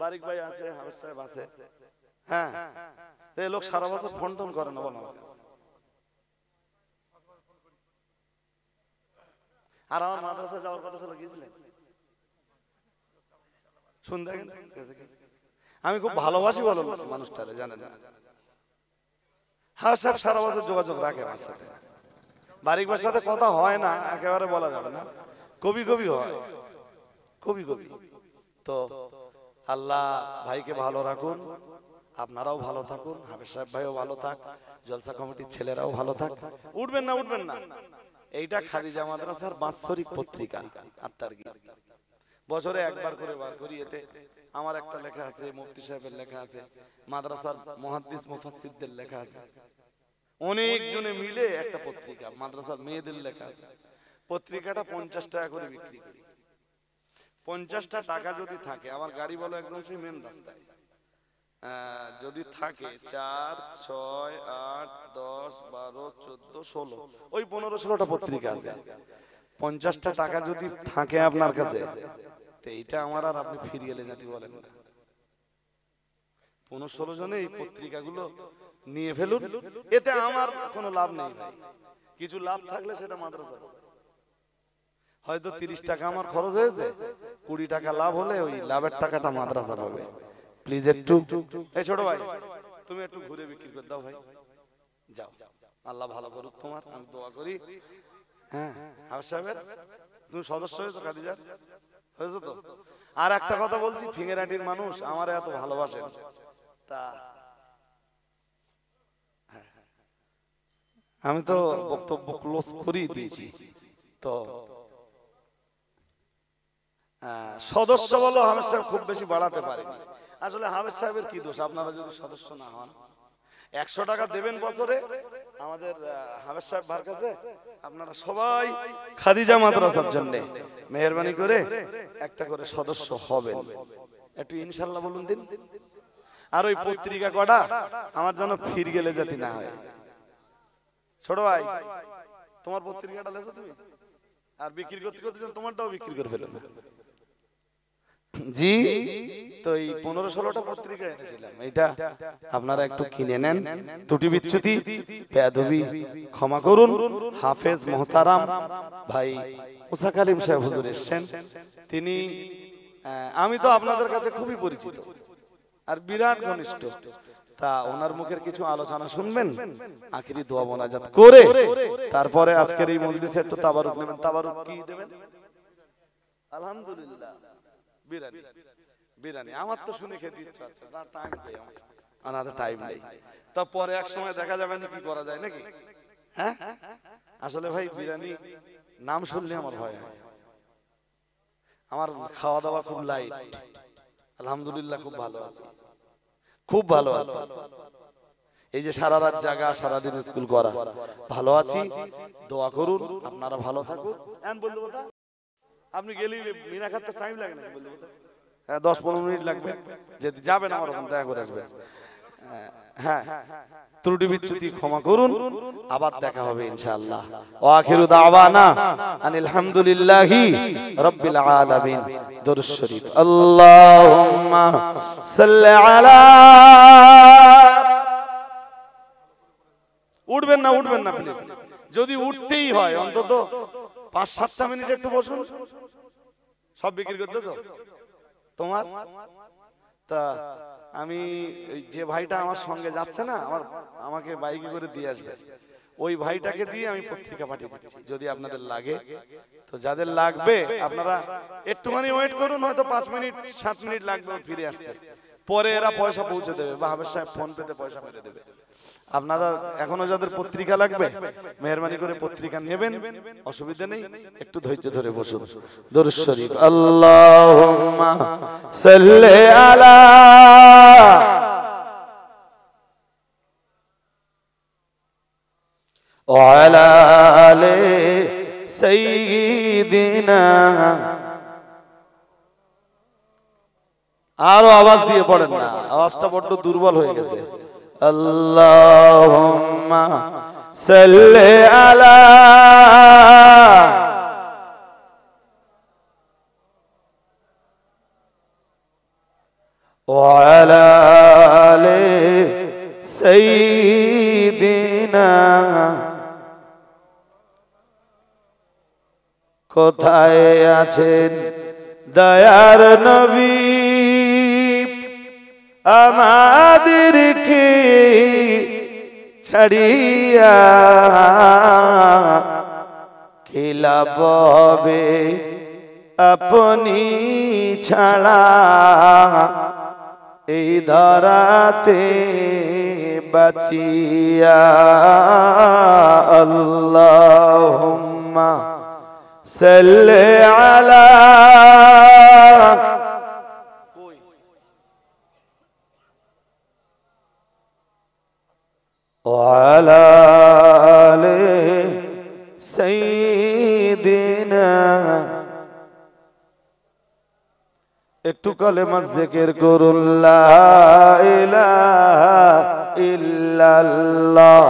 বারিক ভাই আছে, হাফেজ সাহেব আছে, হ্যাঁ। তো এই লোক সারা বছর ফোন টোন করে না, বলো আমার কাছে। আর আমার মাদ্রাসায় যাওয়ার কথা ছিল, গিয়েছিলেন? শুন দেখেন, আমি খুব ভালোবাসি বলো মানুষটারে, জানেন না? হ্যাঁ সাহেব সারা বছর যোগাযোগ রাখে আমার সাথে, বারিক ভাইয়ের সাথে কথা হয় না একেবারে বলা যাবে না, কবি কবি হয়, কবি কবি। তো আল্লাহ ভাইকে ভালো রাখুন, আপনারাও ভালো থাকুন, হাফেজ সাহেব ভাইও ভালো থাক, জলসা কমিটির ছেলেরাও ভালো থাক। উঠবেন না, উঠবেন না। এইটা খাদিজা মাদ্রাসার বাৎসরিক পত্রিকা আত্মার গীত, বছরে একবার করে বার করি। এতে আমার একটা লেখা আছে, মুফতি সাহেবের লেখা আছে, মাদ্রাসার মুহাদ্দিস মুফাসসিরদের লেখা আছে, অনেক জনে মিলে একটা পত্রিকা, মাদ্রাসার মেয়েদের লেখা আছে। পত্রিকাটা 50 টাকা করে বিক্রি করি। 50টা টাকা যদি থাকে, আমার গাড়ি বলো একদম সেই মেন রাস্তায়, যদি থাকে 4, 6, 8, 10, 12, 14, 16, ওই 15-16টা পত্রিকা আছে। 50টা টাকা যদি থাকে আপনার কাছে, তো এইটা আমার আর আপনি ফিরিয়ে এলে জাতি বলেন না। 15-16 জনে এই পত্রিকাগুলো নিয়ে ফেলুন, এতে আমার কোনো লাভ নেই ভাই। কিছু লাভ থাকলে সেটা মাদ্রাসা, হয়তো 30 টাকা আমার খরচ হয়েছে, 20 টাকা লাভ হলে ওই লাভের টাকাটা মাদ্রাসা পাবে। প্লিজ একটু, এই ছোট ভাই তুমি একটু ঘুরে বিক্রি করে দাও ভাই, যাও, আল্লাহ ভালো করুক তোমার, আমি দোয়া করি। হ্যাঁ হাফেজ সাহেবের তুমি সদস্য হয়েছো, খাদিজার হয়েছো তো। আর একটা কথা বলছি, ফিঙ্গেরাটির মানুষ আমার এত ভালোবাসেন, তা আমি তো বক্তব্য ক্লোজ করেই দিয়েছি। তো সদস্য বলো হাফেজ সাহেব খুব বেশি বাড়াতে পারেনি। আসলে হাফেজ সাহেবের কি দোষ, আপনারা যদি সদস্য না হন, 100 টাকা দেবেন বছরে আমাদের হাফেজ সাহেব ভার কাছে, আপনারা সবাই খাদিজা মাদ্রাসার জন্য মেহেরবানি করে একটা করে সদস্য হবেন। একটু ইনশাআল্লাহ বলুন দিন। আর ওই পত্রিকা কটা আমার জন্য ফির গেলে জাতি না হয়। ছোট ভাই তোমার পত্রিকাটা লেছো তুমি, আর বিক্রি করতে করতে তোমারটাও বিক্রি করে ফেলো না জি। তো এই 15-16টা পত্রিকা এনেছিলাম, এটা আপনারা একটু কিনে নেন। ত্রুটি বিচ্যুতি বেয়াদবি ক্ষমা করুন। হাফেজ মোহতারাম ভাই মুসা কালিম সাহেব হুজুর এসেছেন, তিনি আমি তো আপনাদের কাছে খুবই পরিচিত আর বিরাট ঘনিষ্ঠ, তা ওনার মুখের কিছু আলোচনা শুনবেন, আখিরি দোয়া মোনাজাত করে তারপরে আজকের এই মজলিসে একটু তাবারুক নেবেন। তাবারুক কি দেবেন? আলহামদুলিল্লাহ বিরিয়ানি, বিরিয়ানি আমার তো শুনে খেতে ইচ্ছা আছে, না টাইম নেই আমাদের, টাইম নেই। তারপরে এক সময় দেখা যাবে না কি করা যায় নাকি। হ্যাঁ আসলে ভাই বিরিয়ানি নাম শুনলে আমার ভয় হয়। আমার খাওয়া দাওয়া খুব লাইট, আলহামদুলিল্লাহ খুব ভালো আছে, খুব ভালো আছে। এই যে সারা রাত জাগা, সারাদিন স্কুল করা, ভালো আছি। দোয়া করুন আপনারা ভালো থাকুন। আপনি গেলে মিনা খাতে টাইম লাগে না, 10-15 মিনিট লাগবে, যদি যাবেন আমার ওখানে দেখা করে আসবেন। হ্যাঁ ত্রুটি বিচ্যুতি ক্ষমা করুন, আবার দেখা হবে ইনশাআল্লাহ। ওয়া আখিরু দাওয়ানা আনিল হামদুলিল্লাহি রাব্বিল আলামিন। দুরূদ শরীফ। আল্লাহুম্মা সাল্লি আলা, উঠবেন না, উঠবেন না প্লিজ। যদি উঠতেই হয় অন্তত 5-7টা মিনিট একটু বসুন। সব বিক্রি করতেছো তোমার? তা আমি যে ভাইটা আমার সঙ্গে যাচ্ছে না, আমাকে বাইকে করে দিয়ে আসবে, ওই ভাইটাকে দিয়ে আমি পত্রিকা পাঠিয়ে দিচ্ছি। যদি আপনাদের লাগে, তো যাদের লাগবে আপনারা একটুখানি ওয়েট করুন, হয়তো 5 মিনিট 7 মিনিট লাগবে ফিরে আসতে। পরে এরা পয়সা পৌঁছে দেবে, বা হাফেজ সাহেব ফোন পেতে পয়সা পেতে দেবে। আপনারা এখনো যাদের পত্রিকা লাগবে মেহেরবানি করে পত্রিকা নেবেন, অসুবিধা নেই, একটু ধৈর্য ধরে বসুন। দুরূদ শরীফ। আল্লাহুম্মা সাল্লি আলা ওয়া আলা আলি সাইয়্যিদিনা। আরো আওয়াজ দিয়ে পড়েন না, আওয়াজটা বড্ড দুর্বল হয়ে গেছে। আল্লাহুম্মা সাল্লি আলা ওয়া আলা আলি সাইয়্যিদিনা। কোথায় আছেন দয়ার নবী, আমাদেরকে ছাড়িয়া খিলা পাবে আপনি ছাড়া এই ধরাতে বাঁচিয়া। আল্লাহুম্মা সাল্লি আলা ওয়া আলা আলি সাইয়্যিদিনা। একটু কালেমা জিকির করুন, লা ইলাহা ইল্লাল্লাহ,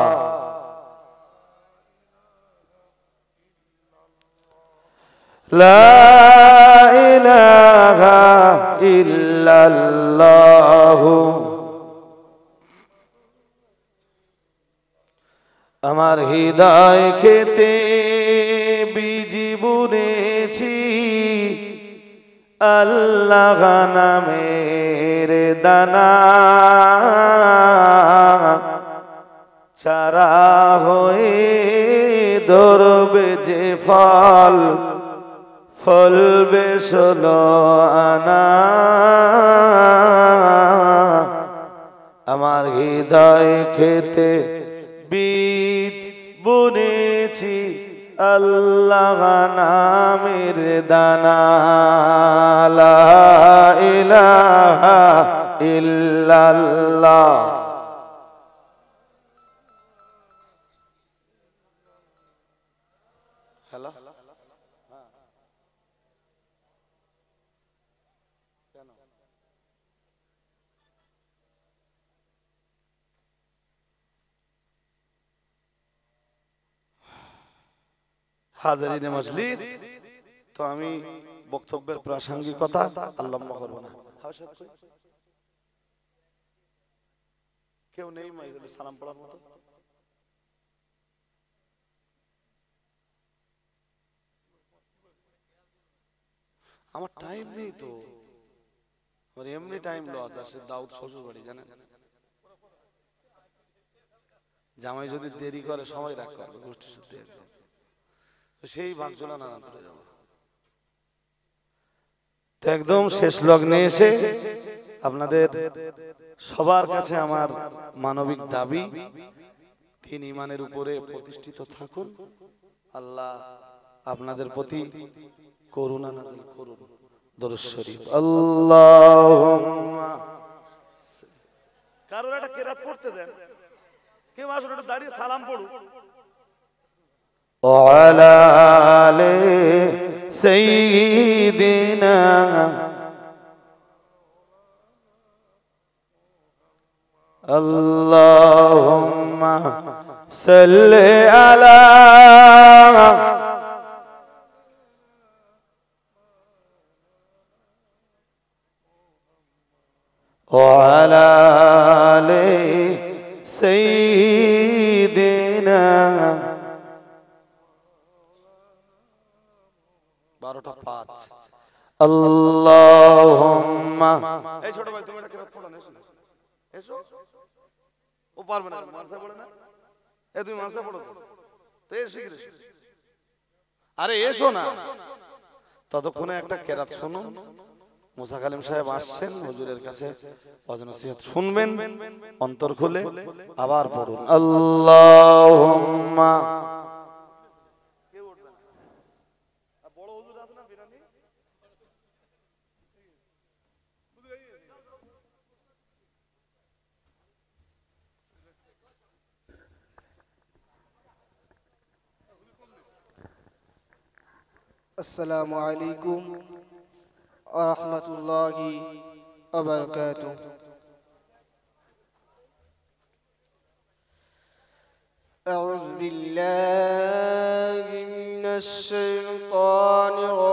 লা ইলাহা ইল্লাল্লাহ। আমার হৃদয় খেতে বীজ বুনেছি আল্লাহ নামের দানা, চারা হয়ে ধরবে যে ফল, ফলবে 16 আনা। আমার হৃদয় খেতে বীজ বুনেছি আল্লাহ নামের দানা, লা ইলাহা ইল্লাল্লাহ। হ্যালো, হাজারিনে মজলিস, তো আমি বক্তব্যের প্রাসঙ্গিকতা আল্লাহ করব না। কেউ নেই সালাম পড়ার মতো? আমার টাইম নেই তো, আমার এমনি টাইম লস আসে। দাউদ শ্বশুর বাড়ি জানেন, জামাই যদি দেরি করে সবাই রাগ করবে, গোষ্ঠী শুদ্ধ সেই ভাগজোলা না তুলে যাবো। একদম শেষ লগ্নে এসে আপনাদের সবার কাছে আমার মানবিক দাবি, তিন ঈমানের উপরে প্রতিষ্ঠিত থাকুন। আল্লাহ আপনাদের প্রতি করুণা নাযিল করুন। দরুদ শরীফ। আল্লাহুম্মা, কারোর একটা কেরাত পড়তে দেন, কেউ আসলে একটু দাঁড়িয়ে সালাম পড়ুন। وعلى آل سيدنا اللهم صل على وعلى آل سيدنا 12:05 আল্লাহুম্মা। এই ছোট ভাই তুমি এটা কিরাত পড়ো না, এসো। ও পারবে না, মানসা পড়ে না। এই তুমি মানসা পড়ো তো এসো, আরে এসো না। ততক্ষণে একটা কিরাত শুনুন। মুসা কালিম সাহেব আসছেন হুজুরের কাছে, ওয়াজ নসিহত শুনবেন, অন্তর খুলে আবার পড়ুন। আল্লাহুম্মা। আসসালামু আলাইকুম ওয়া রাহমাতুল্লাহি ওয়া বারাকাতুহু। أعوذ بالله من الشيطان الرجيم